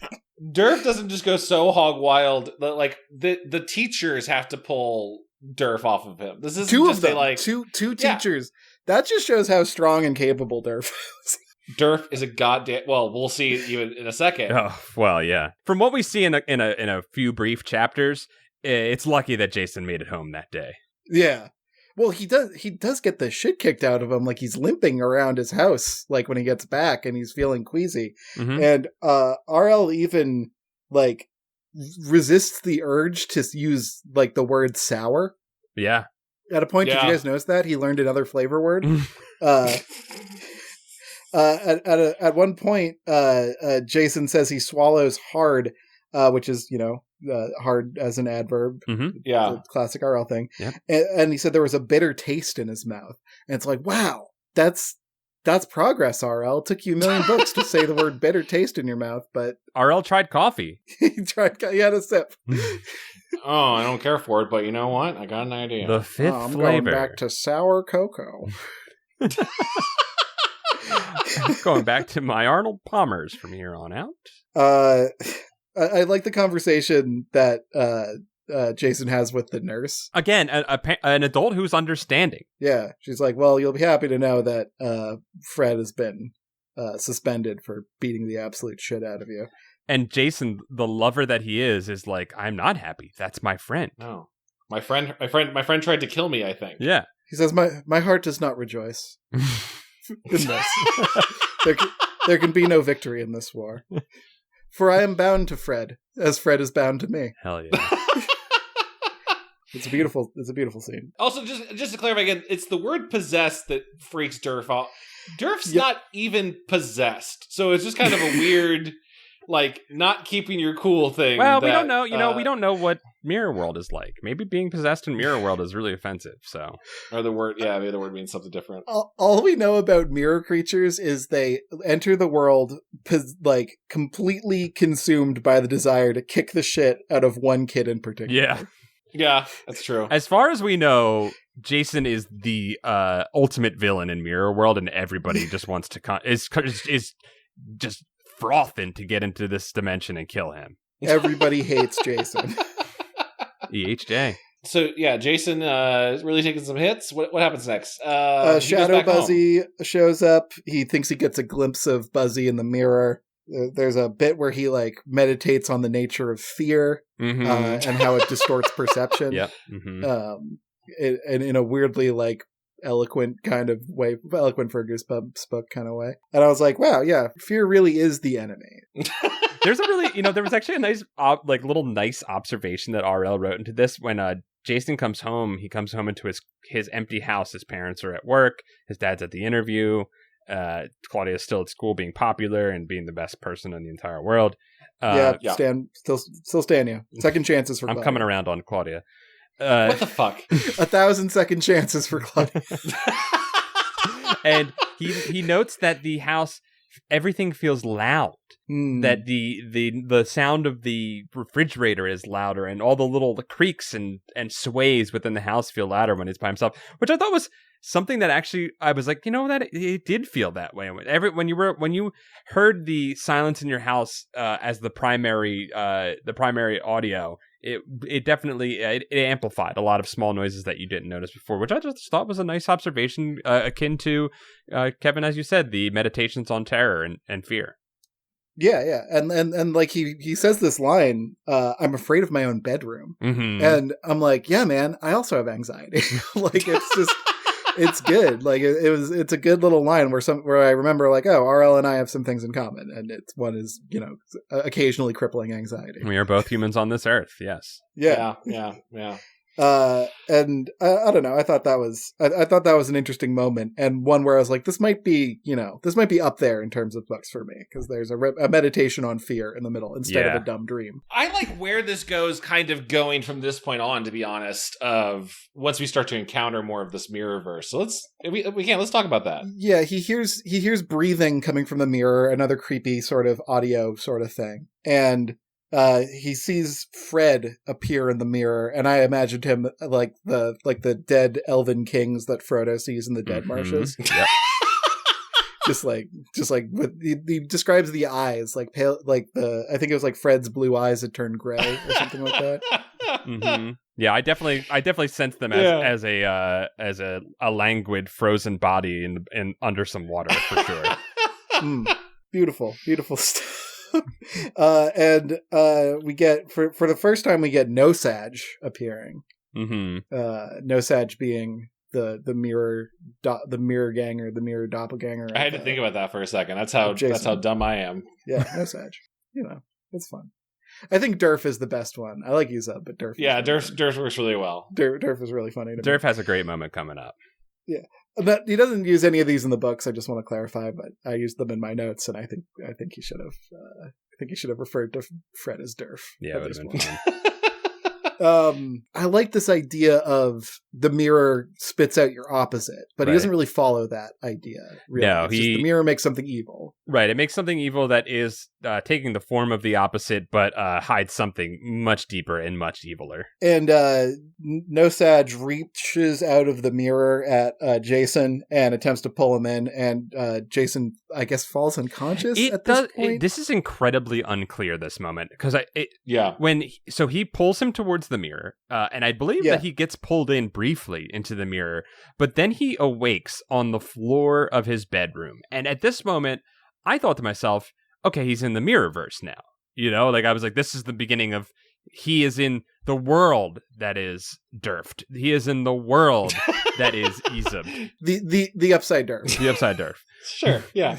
Durf doesn't just go so hog wild that like the teachers have to pull Durf off of him. This isn't two just of them, like two Yeah. teachers. That just shows how strong and capable Durf is. Durf is a goddamn. Well, we'll see even in a second. Oh, well, yeah. From what we see in a few brief chapters, it's lucky that Jason made it home that day. Yeah. Well, he does get the shit kicked out of him. Like, he's limping around his house, like, when he gets back, and he's feeling queasy. Mm-hmm. And RL even, like, resists the urge to use, like, the word sour. Yeah. At a point, did you guys notice that? He learned another flavor word. At one point, Jason says he swallows hard, which is, hard as an adverb. Mm-hmm. Yeah. The classic RL thing. Yep. And he said there was a bitter taste in his mouth. And it's like, wow, that's progress, RL. It took you 1 million books to say the word bitter taste in your mouth, but RL tried coffee. he had a sip. Oh, I don't care for it, but you know what? I got an idea. The fifth I'm flavor. going back to sour cocoa. Going back to my Arnold Palmers from here on out. I like the conversation that Jason has with the nurse. Again, an adult who's understanding. Yeah, she's like, well, you'll be happy to know that Fred has been suspended for beating the absolute shit out of you. And Jason, the lover that he is like, I'm not happy. That's my friend. No. My friend tried to kill me, I think. Yeah. He says, my heart does not rejoice in this. There can be no victory in this war. For I am bound to Fred, as Fred is bound to me. Hell yeah. It's a beautiful scene. Also, just to clarify again, it's the word possessed that freaks Durf out. Durf's not even possessed. So it's just kind of a weird, like, not keeping your cool thing. Well, we don't know. We don't know what Mirror World is like. Maybe being possessed in Mirror World is really offensive. So, or the word means something different. All we know about mirror creatures is they enter the world like completely consumed by the desire to kick the shit out of one kid in particular. Yeah, that's true. As far as we know, Jason is the ultimate villain in Mirror World, and everybody just wants to is just frothing to get into this dimension and kill him. Everybody hates Jason. EHJ. So yeah, Jason is really taking some hits. What happens next? Shadow Buzzy shows up. He thinks he gets a glimpse of Buzzy in the mirror. There's a bit where he like meditates on the nature of fear and how it distorts perception. Yep. Mm-hmm. And in a weirdly like eloquent kind of way, eloquent for a Goosebumps book kind of way. And I was like, wow, yeah, fear really is the enemy. There's a really, there was actually a nice, nice observation that RL wrote into this when Jason comes home. He comes home into his empty house. His parents are at work. His dad's at the interview. Claudia's still at school, being popular and being the best person in the entire world. Still stand you. Second chances for Claudia. I'm coming around on Claudia. What the fuck? 1,000 second chances for Claudia. And he notes that the house, everything feels loud. That the sound of the refrigerator is louder, and all the creaks and sways within the house feel louder when it's by himself, which I thought was something that actually I was like, that it did feel that way. When you heard the silence in your house as the primary audio, it definitely it amplified a lot of small noises that you didn't notice before, which I just thought was a nice observation, akin to Kevin, as you said, the meditations on terror and fear. Yeah, and like he says this line, I'm afraid of my own bedroom, and I'm like, yeah, man, I also have anxiety. Like it's just. It's good. Like it's a good little line where I remember like, oh, RL and I have some things in common, and one is occasionally crippling anxiety. We are both humans on this earth. Yes. Yeah. And I don't know. I thought that was an interesting moment, and one where I was like, this might be up there in terms of books for me, because there's a meditation on fear in the middle instead of a dumb dream. I like where this goes, kind of going from this point on, to be honest. Of once we start to encounter more of this Mirrorverse, so let's talk about that. Yeah, he hears breathing coming from the mirror, another creepy sort of audio sort of thing, and. He sees Fred appear in the mirror, and I imagined him like the dead elven kings that Frodo sees in the Dead Marshes. Yep. just like he describes the eyes like pale, like I think it was like Fred's blue eyes had turned gray or something like that. Mm-hmm. Yeah, I definitely sense them as a languid frozen body in under some water for sure. Beautiful stuff. And we get for the first time we get Nosage appearing. Nosage being the mirror ganger, the mirror doppelganger. I had to think about that for a second. That's how dumb I am. Yeah, Nosage. It's fun. I think Durf is the best one. I like Yuzub, but Durf. Yeah, Durf works really well. Durf is really funny. Durf has a great moment coming up. Yeah, but he doesn't use any of these in the books. I just want to clarify, but I used them in my notes, and I think he should have. I think he should have referred to Fred as Durf. Yeah, it would have been fun. I like this idea of the mirror spits out your opposite, but he doesn't really follow that idea. Really. No, the mirror makes something evil. Right, it makes something evil that is taking the form of the opposite, but hides something much deeper and much eviler. And Nosage reaches out of the mirror at Jason and attempts to pull him in, and Jason, I guess, falls unconscious at this point. This is incredibly unclear, this moment, because he pulls him towards the mirror, and I believe that he gets pulled in briefly into the mirror, but then he awakes on the floor of his bedroom. And at this moment, I thought to myself, okay, he's in the Mirrorverse now. I was like, this is the beginning of, he is in the world that is Durfed. He is in the world that is Yuzub. The upside Durf. The upside Durf. Sure, yeah.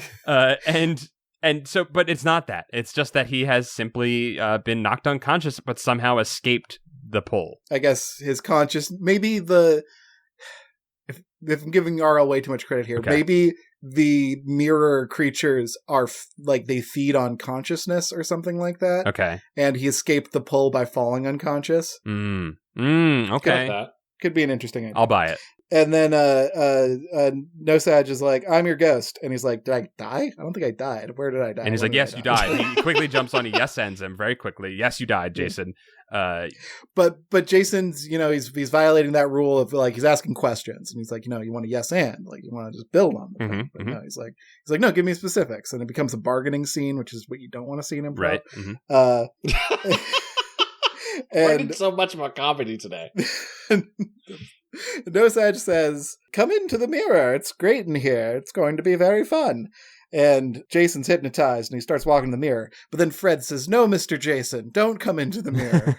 And so, but it's not that. It's just that he has simply been knocked unconscious, but somehow escaped the pull. I guess his conscious, maybe if I'm giving RL way too much credit here, maybe the mirror creatures are they feed on consciousness or something like that. Okay. And he escaped the pull by falling unconscious. Okay. Could be an interesting idea. I'll buy it. And then Nosage is like, I'm your ghost. And he's like, did I die? I don't think I died. Where did I die? And he's like, yes, you died. He quickly jumps on, he yes-ends him very quickly. Yes, you died, Jason. But Jason's, he's violating that rule of he's asking questions. And he's like, you want to yes and, you want to just build on them. No, he's like, no, give me specifics. And it becomes a bargaining scene, which is what you don't want to see in improv. Right. Why did so much more comedy today? Nosage says, come into the mirror. It's great in here. It's going to be very fun. And Jason's hypnotized and he starts walking in the mirror. But then Fred says, no, Mr. Jason, don't come into the mirror.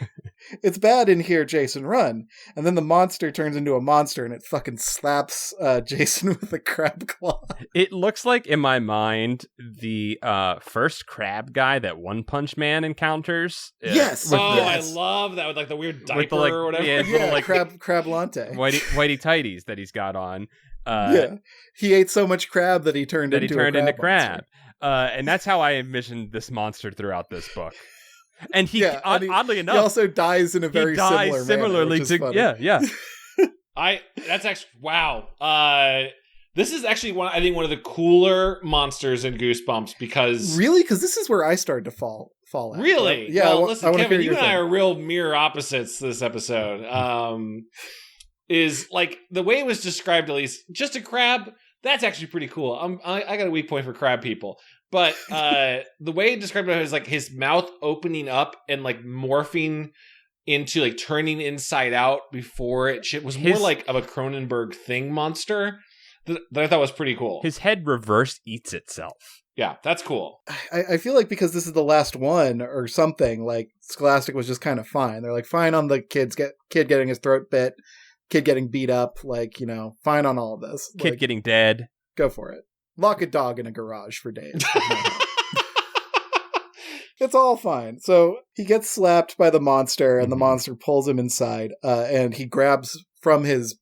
It's bad in here, Jason, run. And then the monster turns into a monster and it fucking slaps Jason with a crab claw. It looks like, in my mind, the first crab guy that One Punch Man encounters. Yes. I love that with the weird diaper or whatever. Yeah, crab lante. Whitey tighties that he's got on. He ate so much crab that he turned into crab. And that's how I envisioned this monster throughout this book. And oddly enough, he also dies in a very similarly manner, yeah. That's actually wow. This is actually one of the cooler monsters in Goosebumps because this is where I started to fall out. Really? Yeah. Well, listen, Kevin, you and I are real mirror opposites this episode. Is the way it was described, at least, just a crab. That's actually pretty cool. I got a weak point for crab people, but the way it described it was his mouth opening up and morphing into turning inside out before it was more of a Cronenberg thing monster that I thought was pretty cool. His head reverse eats itself. Yeah, that's cool. I feel like because this is the last one or something, Scholastic was just kind of fine. They're fine on the kid getting his throat bit. Kid getting beat up, fine on all of this. Kid getting dead. Go for it. Lock a dog in a garage for days. It's all fine. So he gets slapped by the monster, and the monster pulls him inside, and he grabs from his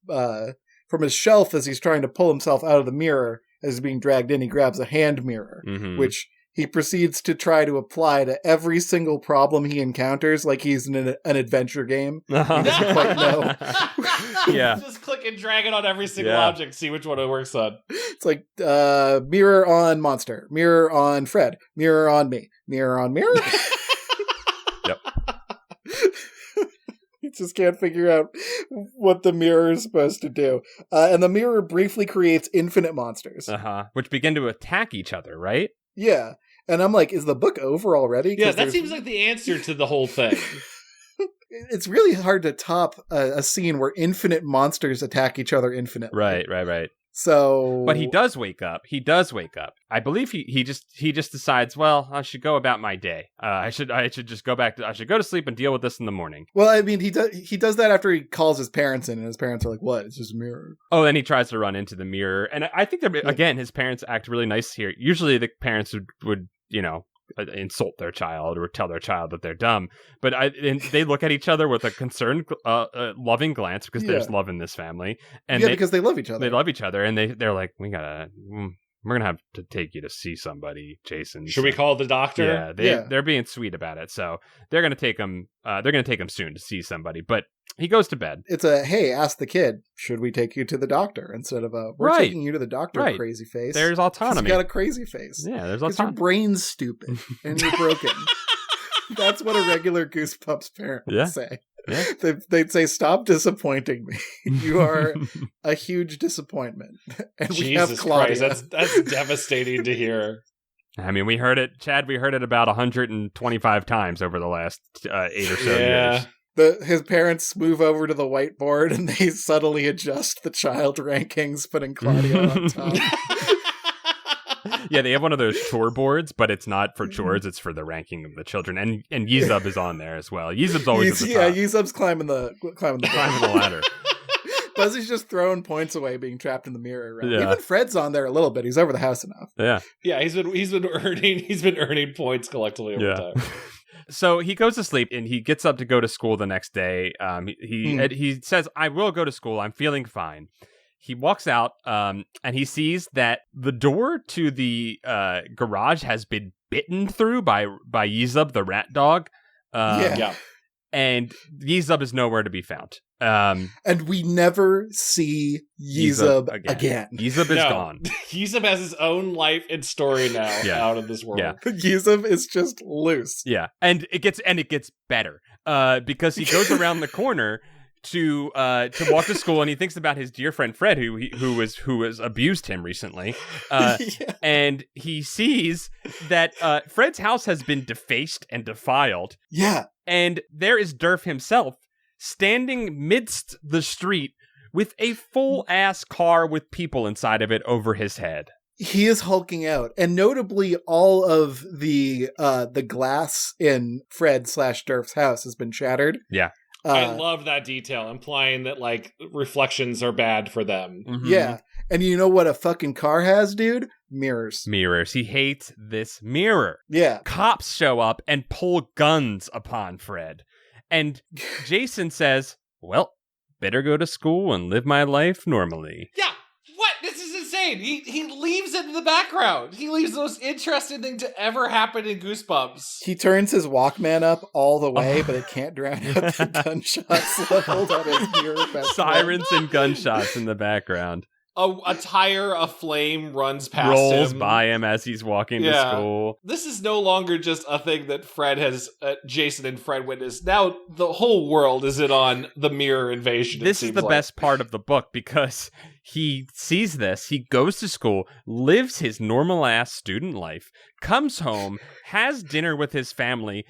shelf as he's trying to pull himself out of the mirror, as he's being dragged in, he grabs a hand mirror, which he proceeds to try to apply to every single problem he encounters like he's in an adventure game. He doesn't quite know. Yeah. Just click and drag it on every single object, see which one it works on. It's mirror on monster, mirror on Fred, mirror on me, mirror on mirror. Yep. You just can't figure out what the mirror is supposed to do. And the mirror briefly creates infinite monsters. Which begin to attack each other, right? Yeah. And I'm like, is the book over already? Yeah, that seems like the answer to the whole thing. It's really hard to top a scene where infinite monsters attack each other infinitely. Right. So, But he does wake up. I believe he just decides, well, I should go about my day. I should just go to sleep and deal with this in the morning. Well, I mean, he does that after he calls his parents in, and his parents are like, "What? It's just a mirror." Oh, and he tries to run into the mirror, and I think that again, his parents act really nice here. Usually, the parents would insult their child or tell their child that they're dumb, but they look at each other with a concerned, loving glance because there's love in this family, and because they love each other. They love each other, and they're like, we're gonna have to take you to see somebody, Jason. Should we call the doctor? Yeah, they're being sweet about it, so they're gonna take him. They're gonna take him soon to see somebody, but he goes to bed. It's hey, ask the kid, should we take you to the doctor instead of we're taking you to the doctor, crazy face. There's autonomy. He's got a crazy face. Yeah, there's autonomy. Your brain's stupid and you're broken. That's what a regular Goosebumps parent would say. Yeah. They'd say, stop disappointing me. You are a huge disappointment. And we have Claudia. Christ, that's devastating to hear. I mean, we heard it, Chad, about 125 times over the last 8 or so years. His parents move over to the whiteboard and they subtly adjust the child rankings, putting Claudia on top. Yeah, they have one of those chore boards, but it's not for chores, it's for the ranking of the children. And Yezub is on there as well. Yezub's always at the top. Yeah, Yezub's climbing the ladder. Buzzy's just throwing points away, being trapped in the mirror. Right? Yeah. Even Fred's on there a little bit. He's over the house enough. Yeah. Yeah, he's been earning points collectively over time. So he goes to sleep and he gets up to go to school the next day. He says, I will go to school. I'm feeling fine. He walks out and he sees that the door to the garage has been bitten through by Yezub, the rat dog. And Yezub is nowhere to be found. And we never see Yezub again. Yezub is gone. Yezub has his own life and story now out of this world. Yeah. Yezub is just loose. Yeah, and it gets better because he goes around the corner to walk to school, and he thinks about his dear friend Fred, who has abused him recently, and he sees that Fred's house has been defaced and defiled. Yeah, and there is Durf himself standing midst the street with a full-ass car with people inside of it over his head. He is hulking out, and notably, all of the glass in Fred/Durf's house has been shattered. Yeah. I love that detail, implying that, like, reflections are bad for them. Mm-hmm. Yeah. And you know what a fucking car has, dude? Mirrors. He hates this mirror. Yeah. Cops show up and pull guns upon Fred. And Jason says, well, better go to school and live my life normally. Yeah. What? This is insane. He leaves it in the background. He leaves the most interesting thing to ever happen in Goosebumps. He turns his Walkman up all the way, but it can't drown out the gunshots leveled at his mirror. Sirens and gunshots in the background. A tire aflame runs past rolls him. by him as he's walking to school. This is no longer just a thing that Jason and Fred witnessed. Now the whole world is in on the mirror invasion. This is the best part of the book because he sees this, he goes to school, lives his normal-ass student life, comes home, has dinner with his family,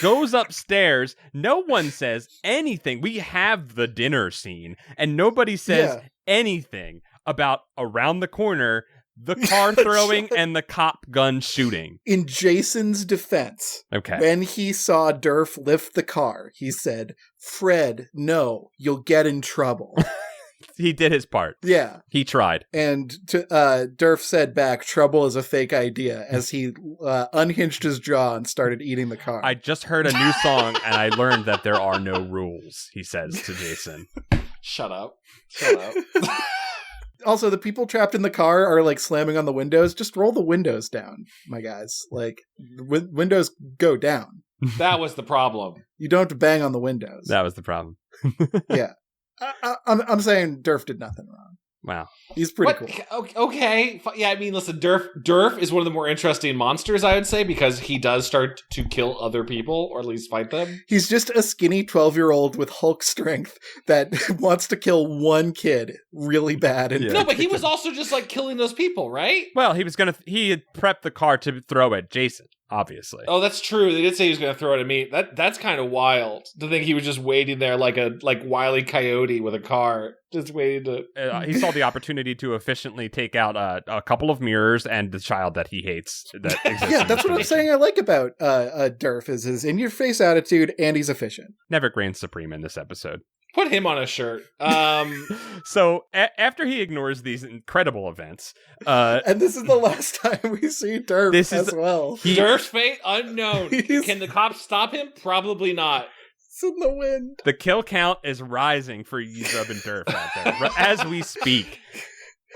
goes upstairs, no one says anything. We have the dinner scene, and nobody says anything about around the corner, the car throwing, and the cop gun shooting. In Jason's defense, when he saw Durf lift the car, he said, Fred, no, you'll get in trouble. He did his part. Yeah. He tried. And Durf said back, trouble is a fake idea, as he unhinged his jaw and started eating the car. I just heard a new song, and I learned that there are no rules, he says to Jason. Shut up. Also, the people trapped in the car are, like, slamming on the windows. Just roll the windows down, my guys. Like, windows go down. That was the problem. You don't have to bang on the windows. That was the problem. Yeah. I'm saying Durf did nothing wrong. Wow. He's pretty cool. Okay. Yeah, I mean, listen, Durf is one of the more interesting monsters, I would say, because he does start to kill other people, or at least fight them. He's just a skinny 12-year-old with Hulk strength that wants to kill one kid really bad. No, but he was also just, like, killing those people, right? Well, he had prepped the car to throw at Jason. obviously. Oh, that's true. They did say he was going to throw it at me. That's kind of wild to think he was just waiting there like a Wile E. Coyote with a car, just waiting to. He saw the opportunity to efficiently take out a couple of mirrors and the child that he hates. That exists Yeah, in that's this what I'm saying. I like about Durf is his in-your-face attitude, and he's efficient. Nevik reigns supreme in this episode. Put him on a shirt. So after he ignores these incredible events, and this is the last time we see Durf as well. Durf's fate unknown. Can the cops stop him? Probably not. It's in the wind. The kill count is rising for Yzub and Durf out there as we speak.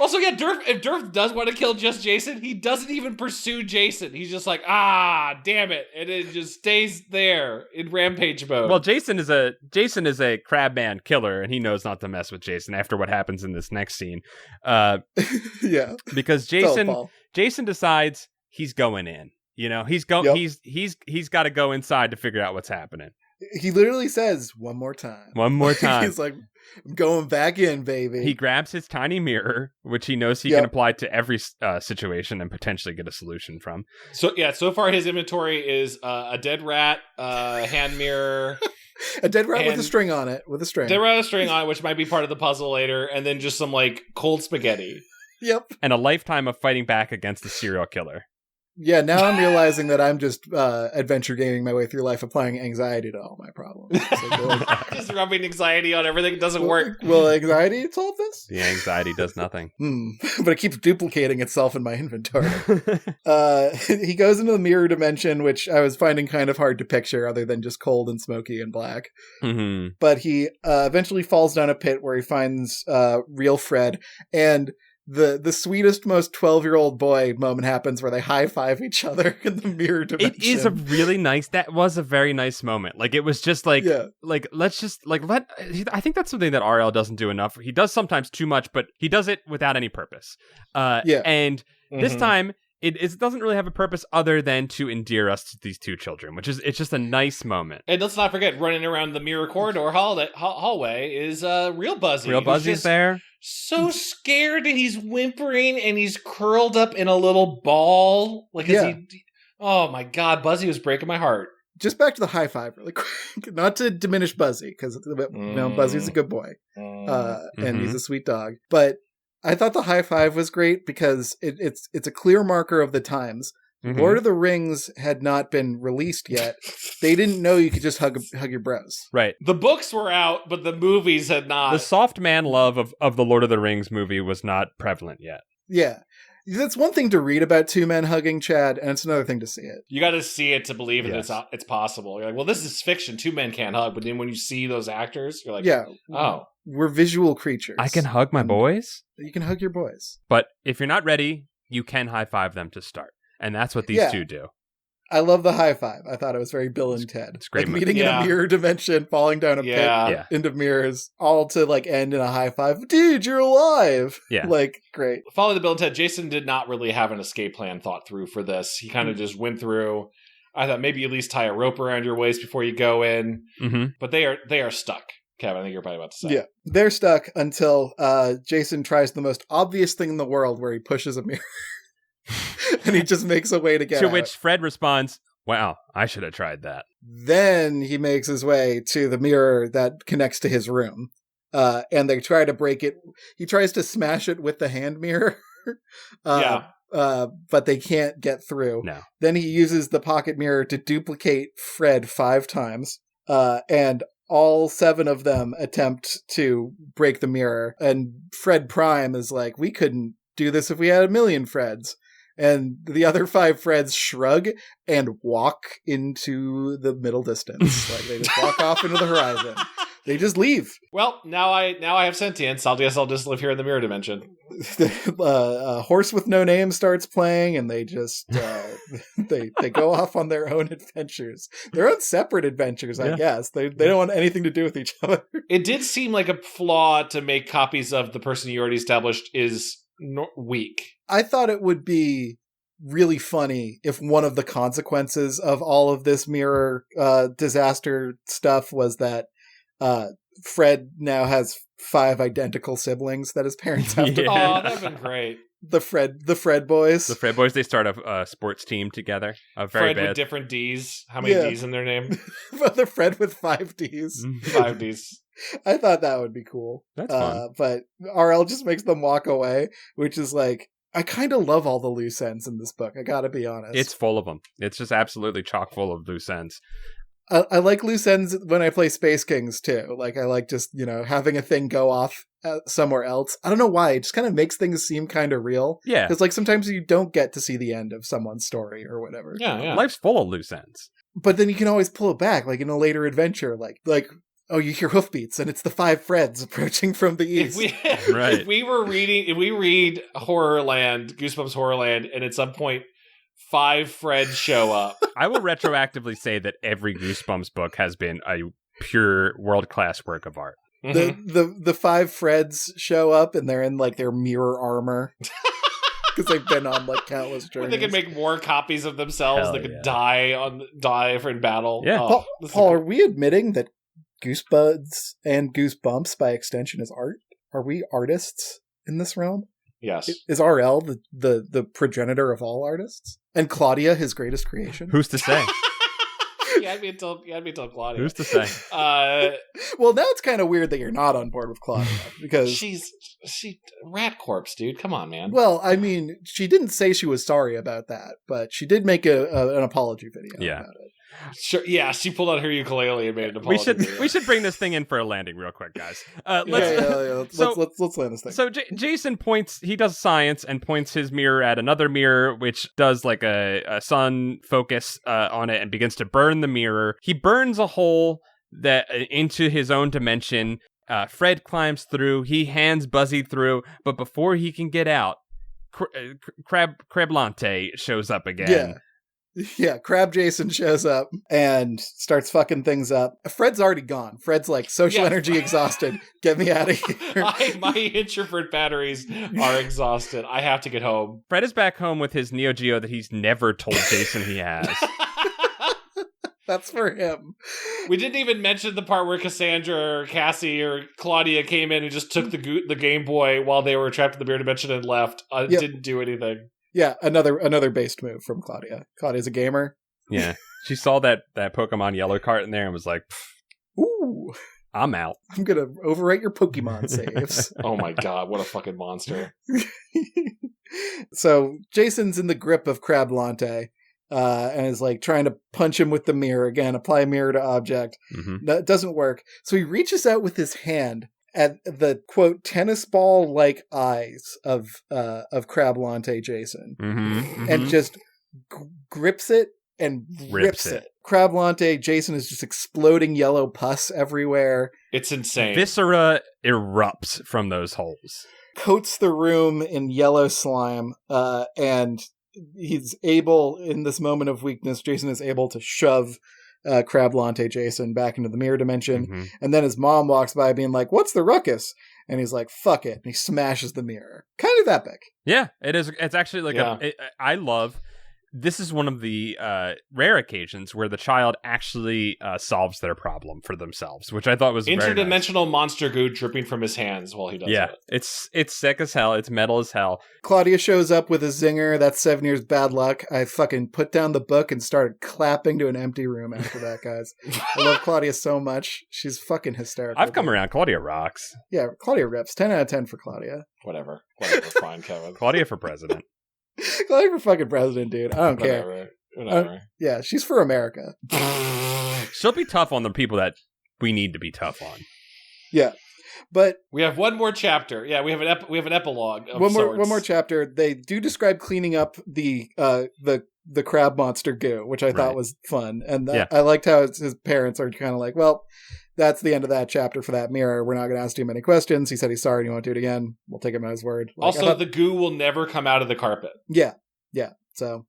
Also, yeah, if Durf does want to kill just Jason, he doesn't even pursue Jason. He's just like, damn it. And it just stays there in rampage mode. Well, Jason is a Crabman killer, and he knows not to mess with Jason after what happens in this next scene. Yeah. Because Jason decides he's going in. You know, he's got to go inside to figure out what's happening. He literally says, one more time. One more time. He's like, I'm going back in, baby. He grabs his tiny mirror, which he knows he can apply to every situation and potentially get a solution from. So far his inventory is a dead rat, hand mirror. A dead rat with a string on it. With a string. Dead rat with a string on it, which might be part of the puzzle later, and then just some, like, cold spaghetti. Yep. And a lifetime of fighting back against a serial killer. Yeah, now I'm realizing that I'm just adventure gaming my way through life, applying anxiety to all my problems. Just rubbing anxiety on everything doesn't work. Will anxiety solve this? The anxiety does nothing. But it keeps duplicating itself in my inventory. He goes into the mirror dimension, which I was finding kind of hard to picture other than just cold and smoky and black. Mm-hmm. But he eventually falls down a pit where he finds real Fred, and the sweetest, most 12-year-old boy moment happens where they high-five each other in the mirror dimension. It is a really nice, that was a very nice moment. Like, it was just like, let's just, like, I think that's something that RL doesn't do enough. He does sometimes too much, but he does it without any purpose. And this time, it doesn't really have a purpose other than to endear us to these two children, it's just a nice moment. And let's not forget, running around the mirror corridor hallway is real Buzzy. Real Buzzy's there. So scared, and he's whimpering, and he's curled up in a little ball. Oh my God, Buzzy was breaking my heart. Just back to the high five really quick. Not to diminish Buzzy, because Buzzy's a good boy. And he's a sweet dog. But I thought the high five was great because it's a clear marker of the times. Mm-hmm. Lord of the Rings had not been released yet. They didn't know you could just hug your bros. Right. The books were out, but the movies had not. The soft man love of the Lord of the Rings movie was not prevalent yet. Yeah. That's one thing to read about two men hugging, Chad, and it's another thing to see it. You got to see it to believe that it's possible. You're like, well, this is fiction. Two men can't hug. But then when you see those actors, you're like, oh. We're visual creatures. I can hug my boys? You can hug your boys. But if you're not ready, you can high-five them to start. And that's what these two do. I love the high five. I thought it was very Bill and Ted. It's great. Like meeting in a mirror dimension, falling down a pit into mirrors, all to like end in a high five. Dude, you're alive. Yeah. Like, great. Following the Bill and Ted, Jason did not really have an escape plan thought through for this. He kind of just went through. I thought maybe at least tie a rope around your waist before you go in. Mm-hmm. But they are stuck. Kevin, I think you're probably about to say. Yeah. They're stuck until Jason tries the most obvious thing in the world where he pushes a mirror. And he just makes a way to get out. To which Fred responds, wow, I should have tried that. Then he makes his way to the mirror that connects to his room. And they try to break it. He tries to smash it with the hand mirror. But they can't get through. No. Then he uses the pocket mirror to duplicate Fred 5 times. And all 7 of them attempt to break the mirror. And Fred Prime is like, we couldn't do this if we had 1,000,000 Freds. And the other 5 Freds shrug and walk into the middle distance. Like they just walk off into the horizon. They just leave. Well, now I have sentience. I guess I'll just live here in the mirror dimension. Horse with No Name starts playing, and they just they go off on their own adventures. Their own separate adventures, I guess. They don't want anything to do with each other. It did seem like a flaw to make copies of the person you already established is weak. I thought it would be really funny if one of the consequences of all of this mirror disaster stuff was that Fred now has 5 identical siblings that his parents have to. Yeah. Oh, that'd been great. The Fred boys. The Fred boys, they start a sports team together. Very Fred bad. with different D's. How many Yeah. D's in their name? The Fred with 5 Ds. 5 D's. I thought that would be cool. That's fun. But RL just makes them walk away, which is like, I kind of love all the loose ends in this book. I gotta be honest. It's full of them. It's just absolutely chock full of loose ends. I like loose ends when I play Space Kings too. Like I like just, having a thing go off somewhere else. I don't know why. It just kind of makes things seem kind of real. Yeah. Because like sometimes you don't get to see the end of someone's story or whatever. Yeah. Life's full of loose ends. But then you can always pull it back, like in a later adventure, like oh, you hear hoofbeats and it's the 5 Freds approaching from the east. Right. If we read Horrorland, Goosebumps Horrorland, and at some point 5 Freds show up. I will retroactively say that every Goosebumps book has been a pure world-class work of art. The 5 Freds show up and they're in like their mirror armor. Because they've been on like countless journeys. They can make more copies of themselves. Hell They could yeah. die in battle. Yeah. Oh, Paul, are we admitting that Goosebuds and Goosebumps by extension is art? Are we artists in this realm? Yes. Is RL the progenitor of all artists? And Claudia his greatest creation? Who's to say? You had me until Claudia. Who's to say? Well, now it's kind of weird that you're not on board with Claudia because she rat corpse, dude. Come on, man. well, I mean, she didn't say she was sorry about that, but she did make an apology video about it. Sure. Yeah, she pulled out her ukulele and made an apology. We should bring this thing in for a landing real quick, guys. Let's land this thing. So Jason points. He does science and points his mirror at another mirror, which does like a sun focus on it and begins to burn the mirror. He burns a hole that into his own dimension. Fred climbs through. He hands Buzzy through, but before he can get out, Crablante shows up again. Yeah, Crab Jason shows up and starts fucking things up. Fred's already gone. Fred's like, social energy exhausted. Get me out of here. My introvert batteries are exhausted. I have to get home. Fred is back home with his Neo Geo that he's never told Jason he has. That's for him. We didn't even mention the part where Cassandra or Cassie or Claudia came in and just took the Game Boy while they were trapped in the mirror dimension and left. Didn't do anything. Yeah, another based move from Claudia. Claudia's a gamer. Yeah. She saw that Pokemon yellow cart in there and was like, ooh, I'm out. I'm going to overwrite your Pokemon saves. Oh my god, what a fucking monster. So Jason's in the grip of Crablante and is like trying to punch him with the mirror again, apply mirror to object. Mm-hmm. That doesn't work. So he reaches out with his hand at the quote tennis ball like eyes of Crablante Jason, and just grips it and rips it. Crablante Jason is just exploding yellow pus everywhere. It's insane. Viscera erupts from those holes. Coats the room in yellow slime, and he's able, in this moment of weakness, Jason is able to shove Crablante Jason back into the mirror dimension, and then his mom walks by being like, "What's the ruckus?" And he's like, "Fuck it," and he smashes the mirror. Kind of epic. Yeah, it is. It's actually like I love. This is one of the rare occasions where the child actually solves their problem for themselves, which I thought was interdimensional very nice. Monster goo dripping from his hands while he does it. It's sick as hell. It's metal as hell. Claudia shows up with a zinger. That's 7 years bad luck. I fucking put down the book and started clapping to an empty room after that, guys. I love Claudia so much. She's fucking hysterical. I've come around. Claudia rocks. Yeah, Claudia rips. 10 out of 10 for Claudia. Whatever. Fine, Kevin. Claudia for president. Claudia for fucking president, dude. I don't care. Whatever. Yeah, she's for America. She'll be tough on the people that we need to be tough on. Yeah, but we have one more chapter. Yeah, we have an epilogue. Of one more chapter. They do describe cleaning up the crab monster goo, which I thought was fun, and I liked how his parents are kind of like, well, that's the end of that chapter for that mirror. We're not going to ask too many questions. He said he's sorry and he won't do it again. We'll take him at his word. Like, also, the goo will never come out of the carpet. Yeah. So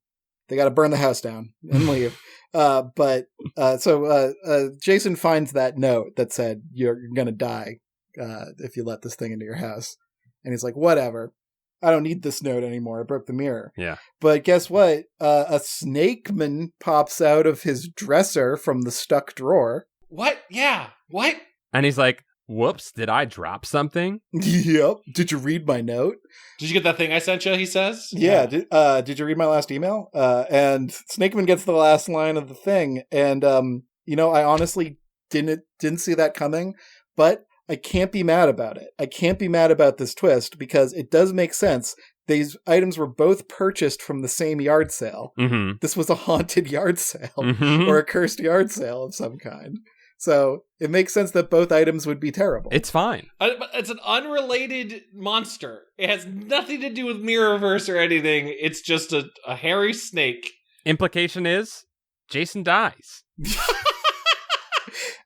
they got to burn the house down and leave. So Jason finds that note that said, you're going to die if you let this thing into your house. And he's like, whatever. I don't need this note anymore. I broke the mirror. Yeah. But guess what? A snakeman pops out of his dresser from the stuck drawer. What? Yeah. What? And he's like, Whoops, did I drop something? Yep. Did you read my note? Did you get that thing I sent you? He says. Yeah. Did you read my last email? And Snakeman gets the last line of the thing, and I honestly didn't see that coming, but I can't be mad about it. I can't be mad about this twist because it does make sense. These items were both purchased from the same yard sale. Mm-hmm. This was a haunted yard sale Mm-hmm. or a cursed yard sale of some kind. So it makes sense that both items would be terrible. It's fine. But it's an unrelated monster. It has nothing to do with Mirrorverse or anything. It's just a hairy snake. Implication is Jason dies.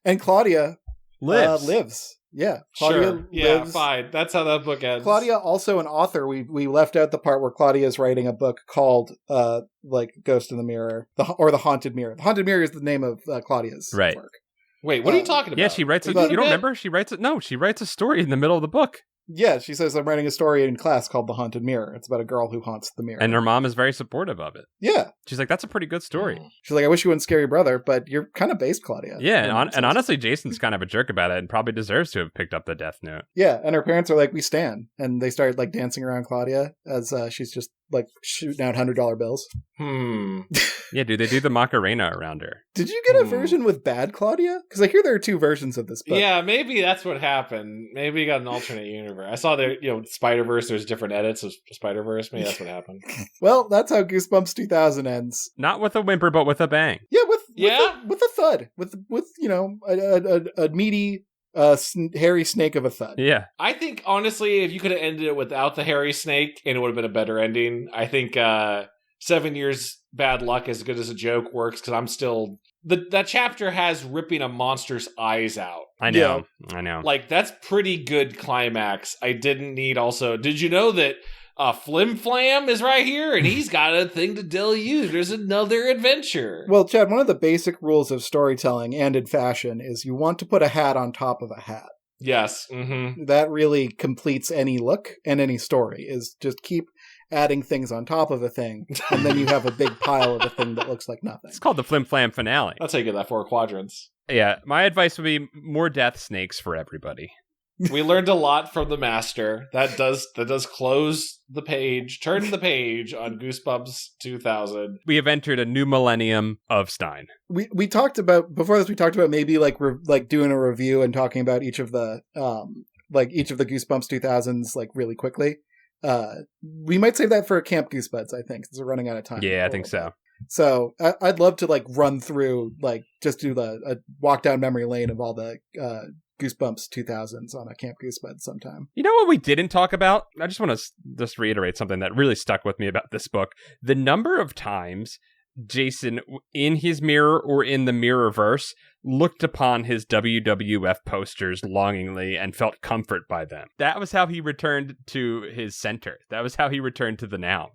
And Claudia Lives. Yeah. Claudia Sure. Yeah, lives. fine. That's how that book ends. Claudia, also an author. We left out the part where Claudia is writing a book called Ghost in the Mirror, or The Haunted Mirror. The Haunted Mirror is the name of Claudia's Right. work. Wait, what are you talking about? Yeah, she writes. You About- don't remember? She writes it. No, she writes a story in the middle of the book, Yeah, she says, I'm writing a story in class called The Haunted Mirror. It's about a girl who haunts the mirror. and her mom is very supportive of it. Yeah. She's like, "That's a pretty good story." She's like, I wish you wouldn't scare your brother, but you're kind of based, Claudia. Yeah, and honestly, Jason's kind of a jerk about it, and probably deserves to have picked up the Death Note. Yeah, and her parents are like, we stand. And they start like dancing around Claudia as she's just like shooting out $100 bills. Yeah, dude, they do the Macarena around her. Did you get a version with bad Claudia? Because I hear there are two versions of this book. Yeah, maybe that's what happened. Maybe you got an alternate universe. I saw there, Spider-Verse, there's different edits of Spider-Verse. Maybe that's what happened. Well, that's how Goosebumps 2000 ends. Not with a whimper, but with a bang. Yeah, with a thud, with a meaty, hairy snake of a thud. Yeah. I think, honestly, if you could have ended it without the hairy snake, and it would have been a better ending. I think 7 years bad luck, as good as a joke, works, because I'm still... That chapter has ripping a monster's eyes out. I know. Like, that's pretty good climax. I didn't need also... Did you know that Flim Flam is right here, and he's got a thing to tell you? There's another adventure. Well, Chad, one of the basic rules of storytelling and in fashion is you want to put a hat on top of a hat. Yes. Mm-hmm. That really completes any look and any story, is just keep adding things on top of a thing, and then you have a big pile of a thing that looks like nothing. It's called the Flim Flam finale. That's how you get that 4 quadrants. Yeah, my advice would be more death snakes for everybody. We learned a lot from the master. That does close the page, turn the page on Goosebumps 2000. We have entered a new millennium of Stein. We talked about before this. We talked about maybe like doing a review and talking about each of the Goosebumps 2000s like really quickly. We might save that for Camp Goosebuds, I think, since we're running out of time. Yeah, I think so. So I'd love to like run through, like just do a walk down memory lane of all the Goosebumps 2000s on a Camp Goosebud sometime. You know what we didn't talk about? I just want to just reiterate something that really stuck with me about this book. The number of times Jason, in his mirror or in the Mirrorverse, looked upon his WWF posters longingly and felt comfort by them. That was how he returned to his center. That was how he returned to the now,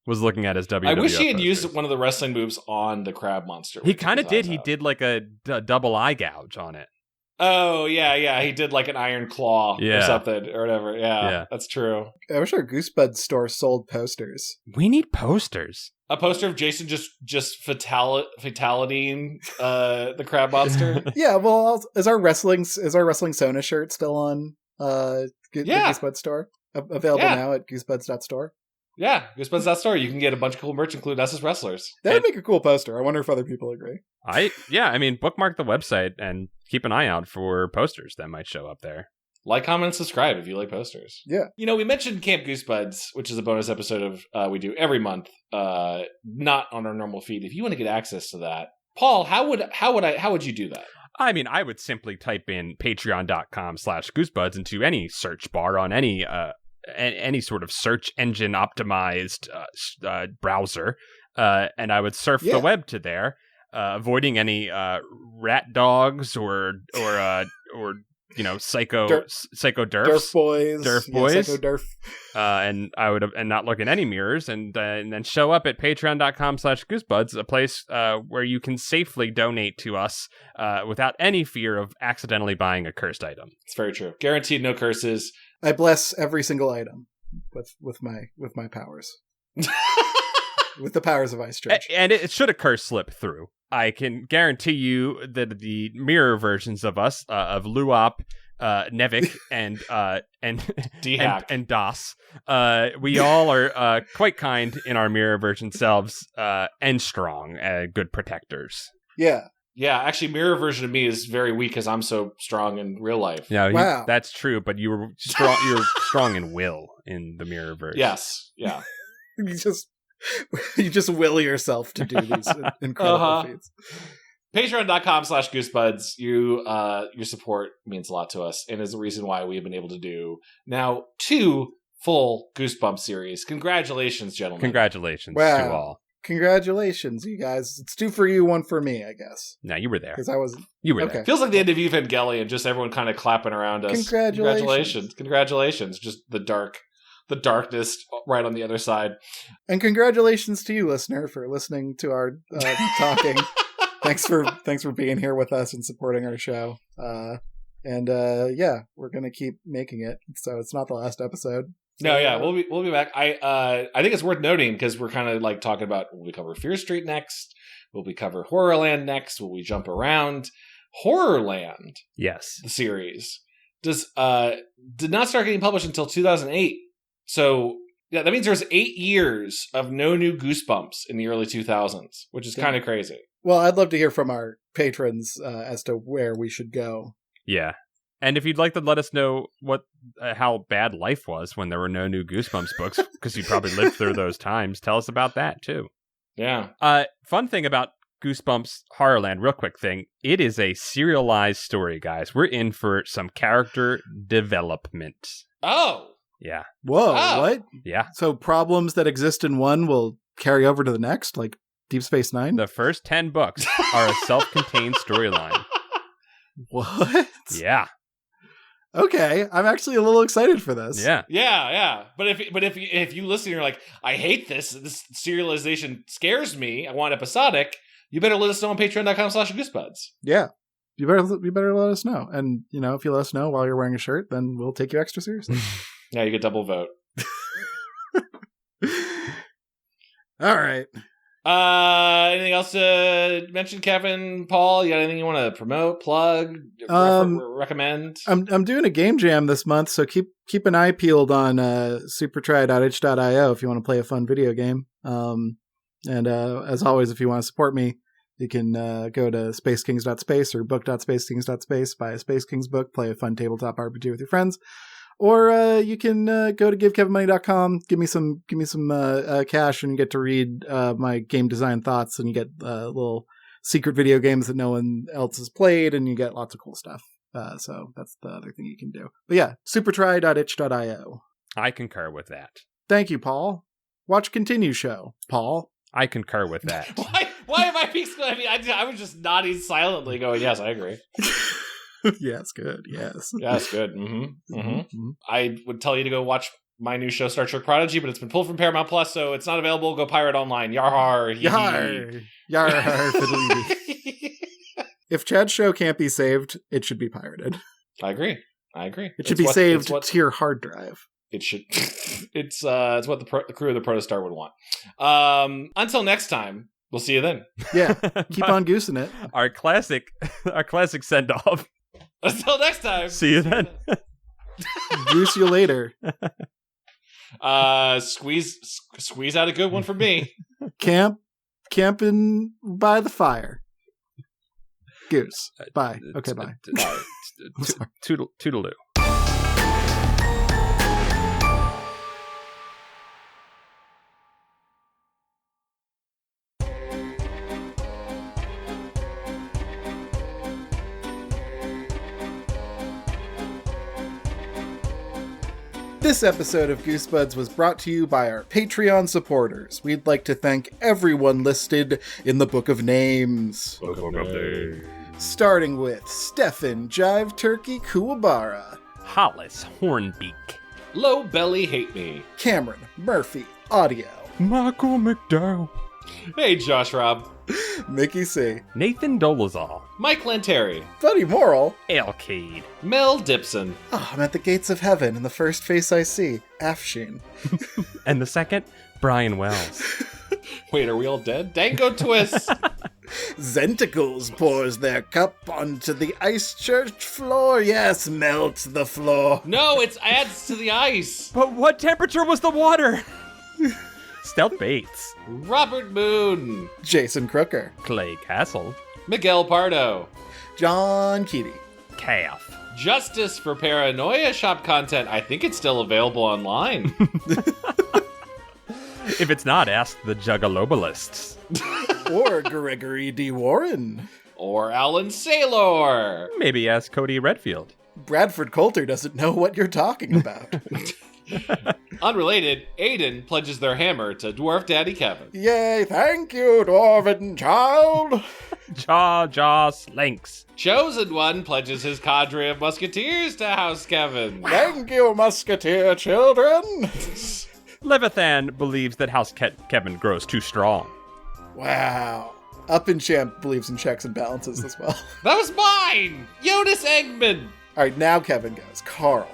was looking at his WWF I wish he had posters. used one of the wrestling moves on the crab monster. He kind of did. He did like a double eye gouge on it. Oh, yeah. He did like an iron claw or Yeah. something or whatever. Yeah, that's true. I wish our Goosebud store sold posters. We need posters. A poster of Jason just fatalitying the crab monster. Yeah, well, is our wrestling Sona shirt still on the Goosebud store? Available now at goosebuds.store? Yeah, Goosebumps.store. You can get a bunch of cool merch, including us as wrestlers. That would make a cool poster. I wonder if other people agree. Bookmark the website and keep an eye out for posters that might show up there. Like, comment, and subscribe if you like posters. Yeah. We mentioned Camp Goosebuds, which is a bonus episode of we do every month, not on our normal feed. If you want to get access to that, Paul, how would you do that? I mean, I would simply type in patreon.com/goosebuds into any search bar on any sort of search engine optimized browser, and I would surf the web to there, avoiding any rat dogs or psycho derfs, Durf boys, Psycho Durf. and I would and not look in any mirrors, and then show up at patreon.com/goosebuds, a place where you can safely donate to us without any fear of accidentally buying a cursed item. It's very true. Guaranteed no curses. I bless every single item with my powers. With the powers of Ice Church. And it should a curse slip through, I can guarantee you that the mirror versions of us, of Luop, Nevik, and D-Hack. and Das. We all are quite kind in our mirror version selves, and strong, good protectors. Yeah. Yeah, actually, mirror version of me is very weak because I'm so strong in real life. Yeah, Wow. that's true. But you were strong. You're strong in will in the mirror version. Yes. Yeah. You just will yourself to do these incredible feats. Patreon.com/goosebuds. Your support means a lot to us and is the reason why we've been able to do now 2 full Goosebump series. Congratulations, gentlemen. Congratulations Wow. to all. Congratulations, you guys. It's 2 for you, 1 for me, I guess. No, you were there. Because I was... You were Okay. there. Feels like the end of Evangelion, just everyone kind of clapping around us. Congratulations. Just the darkness right on the other side. And congratulations to you, listener, for listening to our talking. Thanks for being here with us and supporting our show. Yeah, we're gonna keep making it. So it's not the last episode. No, yeah, we'll be back. I think it's worth noting because we're kind of like talking about, will we cover Fear Street next? Will we cover Horrorland next? Will we jump around? Horrorland, Yes. the series, did not start getting published until 2008. So yeah, that means there's 8 years of no new Goosebumps in the early 2000s, which is kind of crazy. Well, I'd love to hear from our patrons as to where we should go. Yeah. And if you'd like to let us know what how bad life was when there were no new Goosebumps books, because you probably lived through those times, tell us about that too. Yeah. Fun thing about Goosebumps Horrorland, real quick thing, it is a serialized story, guys. We're in for some character development. Oh. Yeah. Whoa, Oh. what? Yeah. So problems that exist in one will carry over to the next, like Deep Space Nine? The first 10 books are a self-contained storyline. What? Yeah. Okay, I'm actually a little excited for this. Yeah. Yeah. But if you listen, you're like, I hate this. This serialization scares me. I want episodic. You better let us know on Patreon.com/goosebuds. Yeah. You better let us know. And, if you let us know while you're wearing a shirt, then we'll take you extra seriously. Yeah, you get double vote. All right. Anything else to mention, Kevin, Paul? You got anything you want to promote, plug, recommend? I'm doing a game jam this month, so keep an eye peeled on supertry.itch.io if you want to play a fun video game. And as always, if you want to support me, you can go to spacekings.space or book.spacekings.space, buy a Space Kings book, play a fun tabletop RPG with your friends. Or you can go to givekevinmoney.com, give me some cash, and you get to read my game design thoughts, and you get little secret video games that no one else has played, and you get lots of cool stuff. So that's the other thing you can do. But yeah, supertry.itch.io. I concur with that. Thank you, Paul. Watch Continue Show, Paul. I concur with that. Why am I being? I was just nodding silently, going, "Yes, I agree." Yes, good. Yes. Yes, good. I would tell you to go watch my new show, Star Trek Prodigy, but it's been pulled from Paramount Plus, so it's not available. Go pirate online. Yarhar. Yarhar. Yarhar. Fiddly. If Chad's show can't be saved, it should be pirated. I agree. It should be saved to your hard drive. It should. It's what the crew of the Protostar would want. Until next time, we'll see you then. Yeah, keep on goosing it. Our classic send off. Until next time. See you then. Goose you later. Squeeze out a good one for me. Camping by the fire. Goose. Bye. Okay, bye. Toodaloo. This episode of Goosebuds was brought to you by our Patreon supporters. We'd like to thank everyone listed in the Book of Names. Starting with Stefan Jive Turkey Kuwabara, Hollis Hornbeak, Low Belly Hate Me, Cameron Murphy Audio, Michael McDowell, Hey Josh Robb, Mickey C, Nathan Dolezal, Mike Lanteri, Buddy Moral, Alcade, Mel Dipson. Oh, I'm at the gates of heaven, and the first face I see, Afshin. and the second, Brian Wells. Wait, are we all dead? Dango Twist. Zenticles pours their cup onto the ice church floor. Yes, melt the floor. No, it adds to the ice. But what temperature was the water? Stealth Bates. Robert Moon. Jason Crooker. Clay Castle. Miguel Pardo. John Keaty. Calf. Justice for Paranoia shop content. I think it's still available online. If it's not, ask the Juggalobalists. Or Gregory D. Warren. Or Alan Saylor. Maybe ask Cody Redfield. Bradford Coulter doesn't know what you're talking about. Unrelated, Aiden pledges their hammer to Dwarf Daddy Kevin. Yay, thank you, Dwarven child. Jaw Slinks. Chosen One pledges his cadre of musketeers to House Kevin. Thank you, musketeer children. Levithan believes that House Kevin grows too strong. Wow. Up in Champ believes in checks and balances as well. That was mine! Jonas Eggman! All right, now Kevin goes. Carl.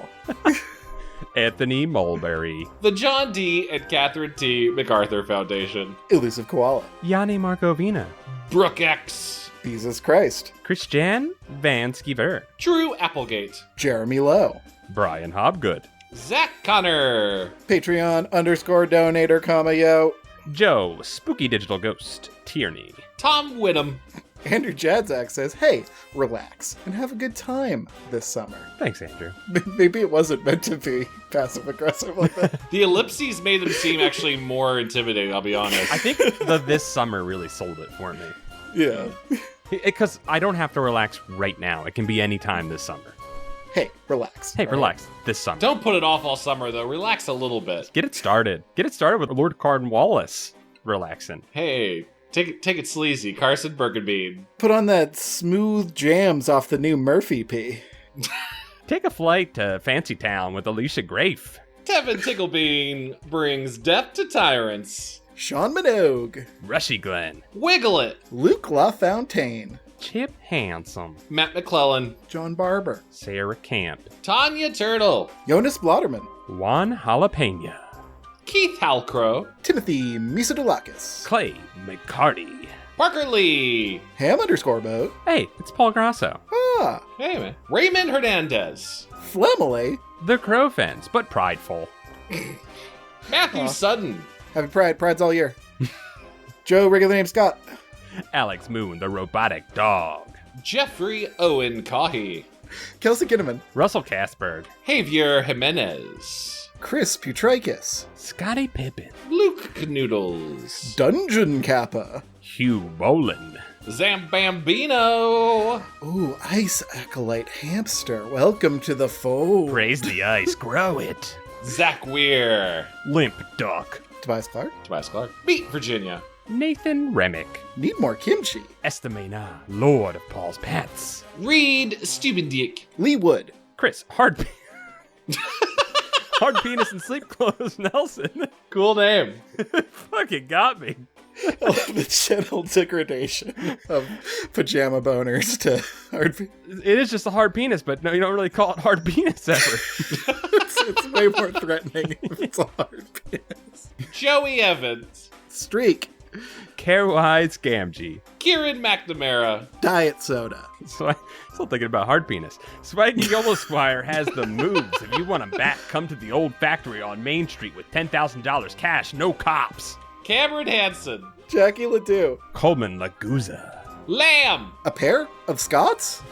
Anthony Mulberry. The John D. and Catherine T. MacArthur Foundation. Elusive Koala. Yanni Markovina. Brooke X. Jesus Christ. Christian Van Skeever. Drew Applegate. Jeremy Lowe. Brian Hobgood. Zach Connor. Patreon _donator, yo. Joe Spooky Digital Ghost. Tierney. Tom Whittam. Andrew Jadzak says, hey, relax and have a good time this summer. Thanks, Andrew. Maybe it wasn't meant to be passive-aggressive like that. The ellipses made them seem actually more intimidating, I'll be honest. I think this summer really sold it for me. Yeah. Because I don't have to relax right now. It can be any time this summer. Hey, relax. Hey, all relax. This summer. Don't put it off all summer, though. Relax a little bit. Get it started. Get it started with Lord Cornwallis relaxing. Hey, take it sleazy. Carson Birkenbean. Put on that smooth jams off the new Murphy P. Take a flight to Fancy Town with Alicia Grafe. Tevin Ticklebean brings death to tyrants. Sean Minogue. Rushy Glenn. Wiggle it. Luke LaFontaine. Chip Handsome. Matt McClellan. John Barber. Sarah Camp. Tanya Turtle. Jonas Blotterman. Juan Jalapeno. Keith Halcrow. Timothy Misadulakis. Clay McCarty. Parker Lee. Ham _boat. Hey, it's Paul Grasso. Ah. Hey, man. Raymond Hernandez. Flemele. The Crow Fans, but prideful. Matthew Sutton. Happy Pride. Pride's all year. Joe, regular name Scott. Alex Moon, the robotic dog. Jeffrey Owen Cahy. Kelsey Kinnaman. Russell Casberg. Javier Jimenez. Chris Putrikis. Scotty Pippen. Luke Canoodles. Dungeon Kappa. Hugh Boland. Zambambino. Ooh, Ice Acolyte Hamster. Welcome to the fold. Praise the ice, grow it. Zach Weir. Limp Duck. Tobias Clark. Tobias Clark. Beat Virginia. Nathan Remick. Need more kimchi. Estamina, Lord of Paul's Pets. Reed Stubendick. Lee Wood. Chris, hard penis and sleep clothes, Nelson. Cool name. Fucking got me. The gentle degradation of pajama boners to hard penis. It is just a hard penis, but no, you don't really call it hard penis ever. It's way more threatening if it's a hard penis. Joey Evans. Streak. Carewise Gamgee. Kieran McNamara. Diet soda. So I'm still thinking about hard penis. Spiky Yolo Squire has the moves. If you want him back, come to the old factory on Main Street with $10,000 cash, no cops. Cameron Hansen. Jackie Ledoux. Coleman Laguza. Lamb. A pair of Scots?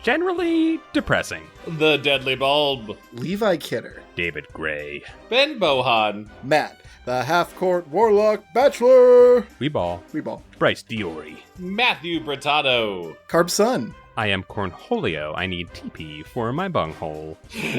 Generally depressing. The Deadly Bulb. Levi Kidder. David Gray. Ben Bohan. Matt, the half-court warlock bachelor. Weeball. Weeball. Bryce Diori. Matthew Bratato. Carb Sun. I am Cornholio. I need TP for my bunghole.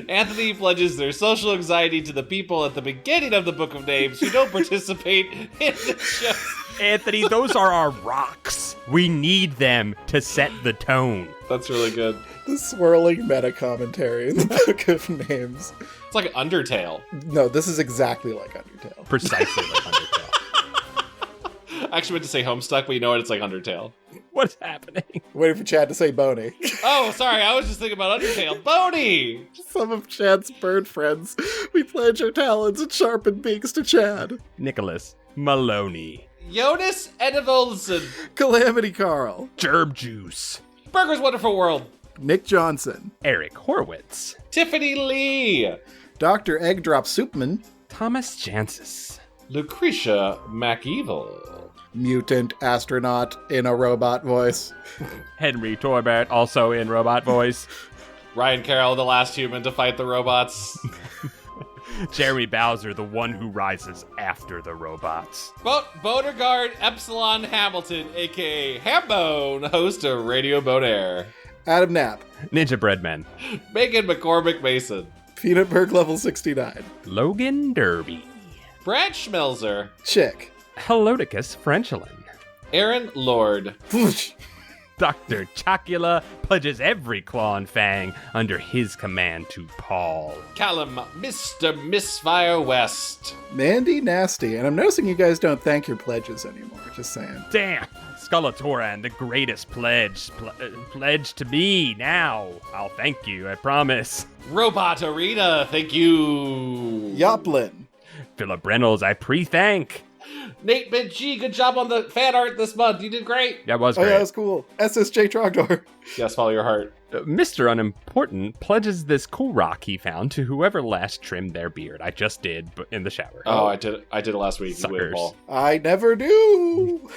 Anthony pledges their social anxiety to the people at the beginning of the Book of Names who don't participate in the show. Anthony, those are our rocks. We need them to set the tone. That's really good. The swirling meta commentary in the Book of Names. It's like Undertale. No, this is exactly like Undertale. Precisely like Undertale. I actually meant to say Homestuck, but you know what? It's like Undertale. What is happening? Waiting for Chad to say Boney. Oh, sorry. I was just thinking about Undertale. Boney! Some of Chad's bird friends. We pledge our talents and sharpen beaks to Chad. Nicholas Maloney. Jonas Enevolson. Calamity Carl. Gerb Juice. Burger's Wonderful World. Nick Johnson. Eric Horwitz. Tiffany Lee. Dr. Eggdrop Soupman. Thomas Jancis. Lucretia McEvil. Mutant astronaut in a robot voice. Henry Torbert, also in robot voice. Ryan Carroll, the last human to fight the robots. Jeremy Bowser, the one who rises after the robots. Beauregard Epsilon Hamilton, a.k.a. Hambone, host of Radio Bonaire. Adam Knapp. Ninja Breadman. Megan McCormick Mason. Peanutberg level 69. Logan Derby. Brad Schmelzer. Chick. Helodicus Frenchlin. Aaron Lord. Dr. Chocula pledges every claw and fang under his command to Paul. Callum Mr. Misfire West. Mandy Nasty. And I'm noticing you guys don't thank your pledges anymore. Just saying. Damn! Skullatoran, the greatest pledge. Pledge to me now. I'll thank you, I promise. Robot Arena, thank you. Yoplin. Philip Reynolds, I pre-thank. Nate Benji, good job on the fan art this month. You did great. That was Oh, great. yeah, that was cool. SSJ Trogdor. Yes, follow your heart. Mr. Unimportant pledges this cool rock he found to whoever last trimmed their beard. I just did, but in the shower. Oh, I did it last week. You win, Suckers. Paul. I never do.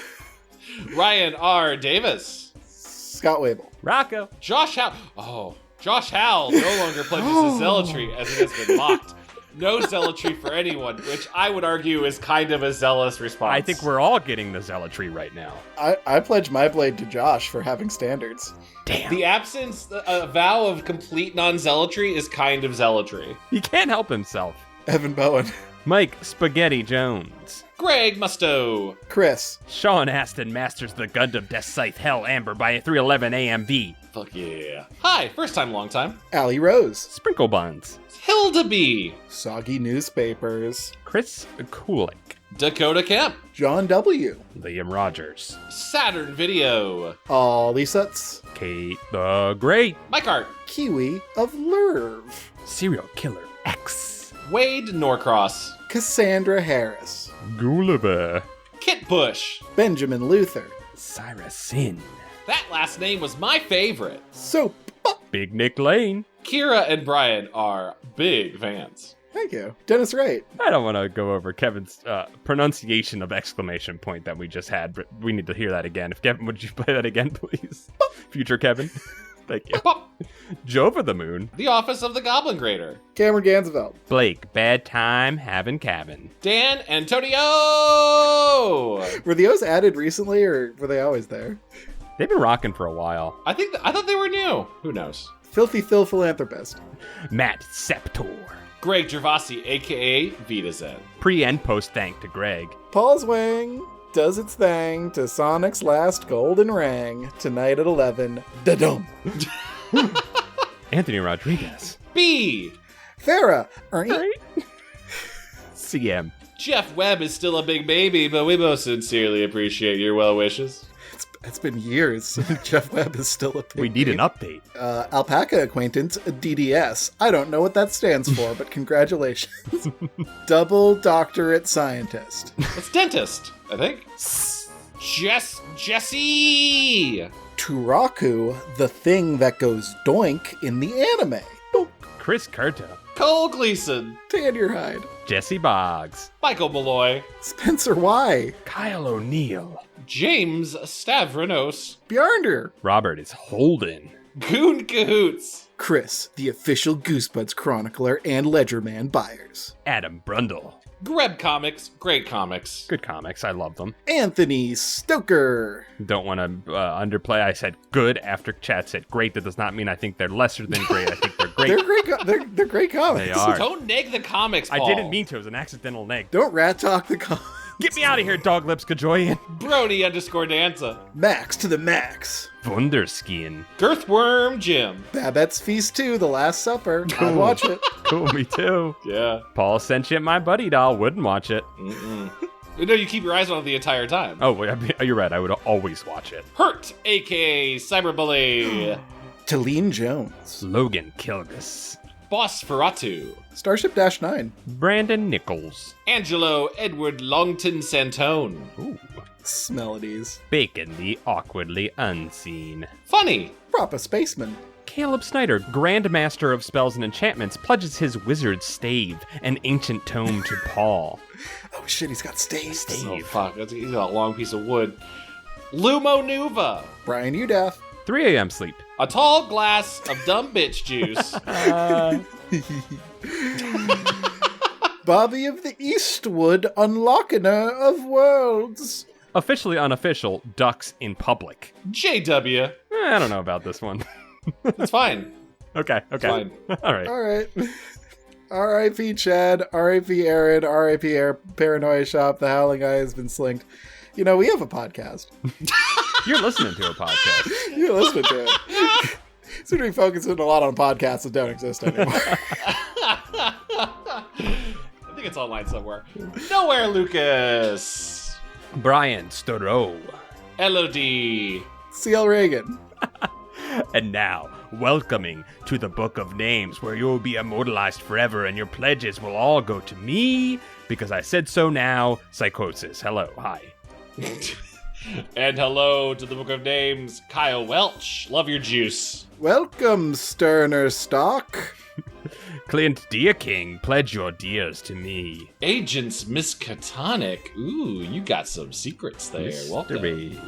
Ryan R. Davis. Scott Wable. Rocco. Josh Howell. Oh, Josh Howell no longer pledges his zealotry as it has been mocked. No zealotry for anyone, which I would argue is kind of a zealous response. I think we're all getting the zealotry right now. I pledge my blade to Josh for having standards. Damn. The absence, a vow of complete non-zealotry is kind of zealotry. He can't help himself. Evan Bowen. Mike Spaghetti Jones. Greg Musto. Chris. Sean Aston masters the Gundam Death Scythe Hell Amber by a 311 AMV. Fuck yeah. Hi, first time, long time. Allie Rose. Sprinkle Buns. Hilda B. Soggy Newspapers. Chris Kulik. Dakota Kemp. John W. Liam Rogers. Saturn Video. Ollie Sutz. Kate the Great. Mike Hart. Kiwi of Lerv. Serial Killer X. Wade Norcross. Cassandra Harris. Gulliver. Kit Bush. Benjamin Luther. Cyrus Sin. That last name was my favorite. Soap. Big Nick Lane. Kira and Brian are big fans. Thank you. Dennis Wright. I don't want to go over Kevin's pronunciation of exclamation point that we just had, but we need to hear that again. If Kevin, would you play that again, please? Future Kevin. Thank you. Pop. Jova the Moon. The Office of the Goblin Grader. Cameron Gansveld. Blake, Bad Time Having Cabin. Dan Antonio. Were the O's added recently or were they always there? They've been rocking for a while. I thought they were new. Who knows? Filthy Phil Philanthropist. Matt Septor. Greg Gervasi, aka Vita Zen. Pre and post thank to Greg. Paul's Wing does its thing to Sonic's last golden ring tonight at 11. Da-dum. Anthony Rodriguez. B. Farah. CM. Jeff Webb is still a big baby, but we both sincerely appreciate your well wishes. It's been years. Jeff Webb is still a pig. We need an update. Alpaca acquaintance, DDS. I don't know what that stands for, but congratulations. Double doctorate scientist. It's dentist, I think. Jesse! Turaku, the thing that goes doink in the anime. Chris Curto. Cole Gleason. Tanner Hyde. Jesse Boggs. Michael Malloy. Spencer Y. Kyle O'Neill. James Stavronos. Bjarnder. Robert is Holden. Goon Cahoots. Chris, the official Goosebuds chronicler and Ledgerman buyers. Adam Brundle. Greb Comics. Great comics. Good comics. I love them. Anthony Stoker. Don't want to underplay. I said good after chat said great. That does not mean I think they're lesser than great. I think they're great. They're great. They're great comics. They are. Don't neg the comics, Paul. I didn't mean to. It was an accidental neg. Don't rat talk the comics. Get me out of here, Dog Lips Kajoyan. Brody _Danza. Max to the max. Wunderskian. Girthworm Jim. Babette's Feast 2, The Last Supper. I'd watch it. Cool, me too. Yeah. Paul Sentient, my buddy doll, wouldn't watch it. No, you keep your eyes on it the entire time. Oh, wait, you're right. I would always watch it. Hurt, aka Cyberbully. Talene Jones. Logan Kilgus. Boss Ferratu. Starship Dash 9. Brandon Nichols. Angelo Edward Longton Santone. Ooh. Melodies. Bacon the awkwardly unseen. Funny. Proper spaceman. Caleb Snyder, Grandmaster of Spells and Enchantments, pledges his wizard's stave, an ancient tome to Paul. Oh shit, he's got staves. Oh fuck, he's got a long piece of wood. Lumo Nuva. Brian Udath. 3 a.m. sleep. A tall glass of dumb bitch juice. Bobby of the Eastwood, Unlockener of Worlds. Officially unofficial, ducks in public. JW. I don't know about this one. It's fine. Okay. Fine. All right. All right. R.I.P. Chad, R.I.P. Aaron, R.I.P. Paranoia Shop, The Howling Eye has been slinked. You know, we have a podcast. You're listening to a podcast. You're listening to it. Seem to be focusing a lot on podcasts that don't exist anymore. I think it's online somewhere. Nowhere, Lucas. Brian Storrow. LOD. C.L. Reagan. And now, welcoming to the Book of Names, where you'll be immortalized forever and your pledges will all go to me, because I said so now, Psychosis. Hello, hi. And hello to the Book of Names, Kyle Welch. Love your juice. Welcome, Sterner Stock. Clint Deerking, pledge your dears to me. Agents Miskatonic. Ooh, you got some secrets there. Welcome. Mystery.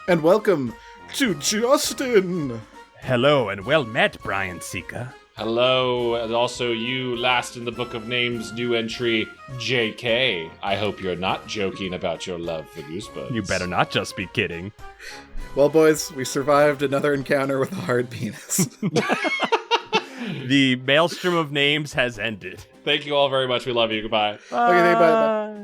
And welcome to Justin. Hello and well met, Brian Sika. Hello, and also you, last in the Book of Names, new entry, JK. I hope you're not joking about your love for Goosebuds. You better not just be kidding. Well, boys, we survived another encounter with a hard penis. The maelstrom of names has ended. Thank you all very much. We love you. Goodbye. Okay, bye.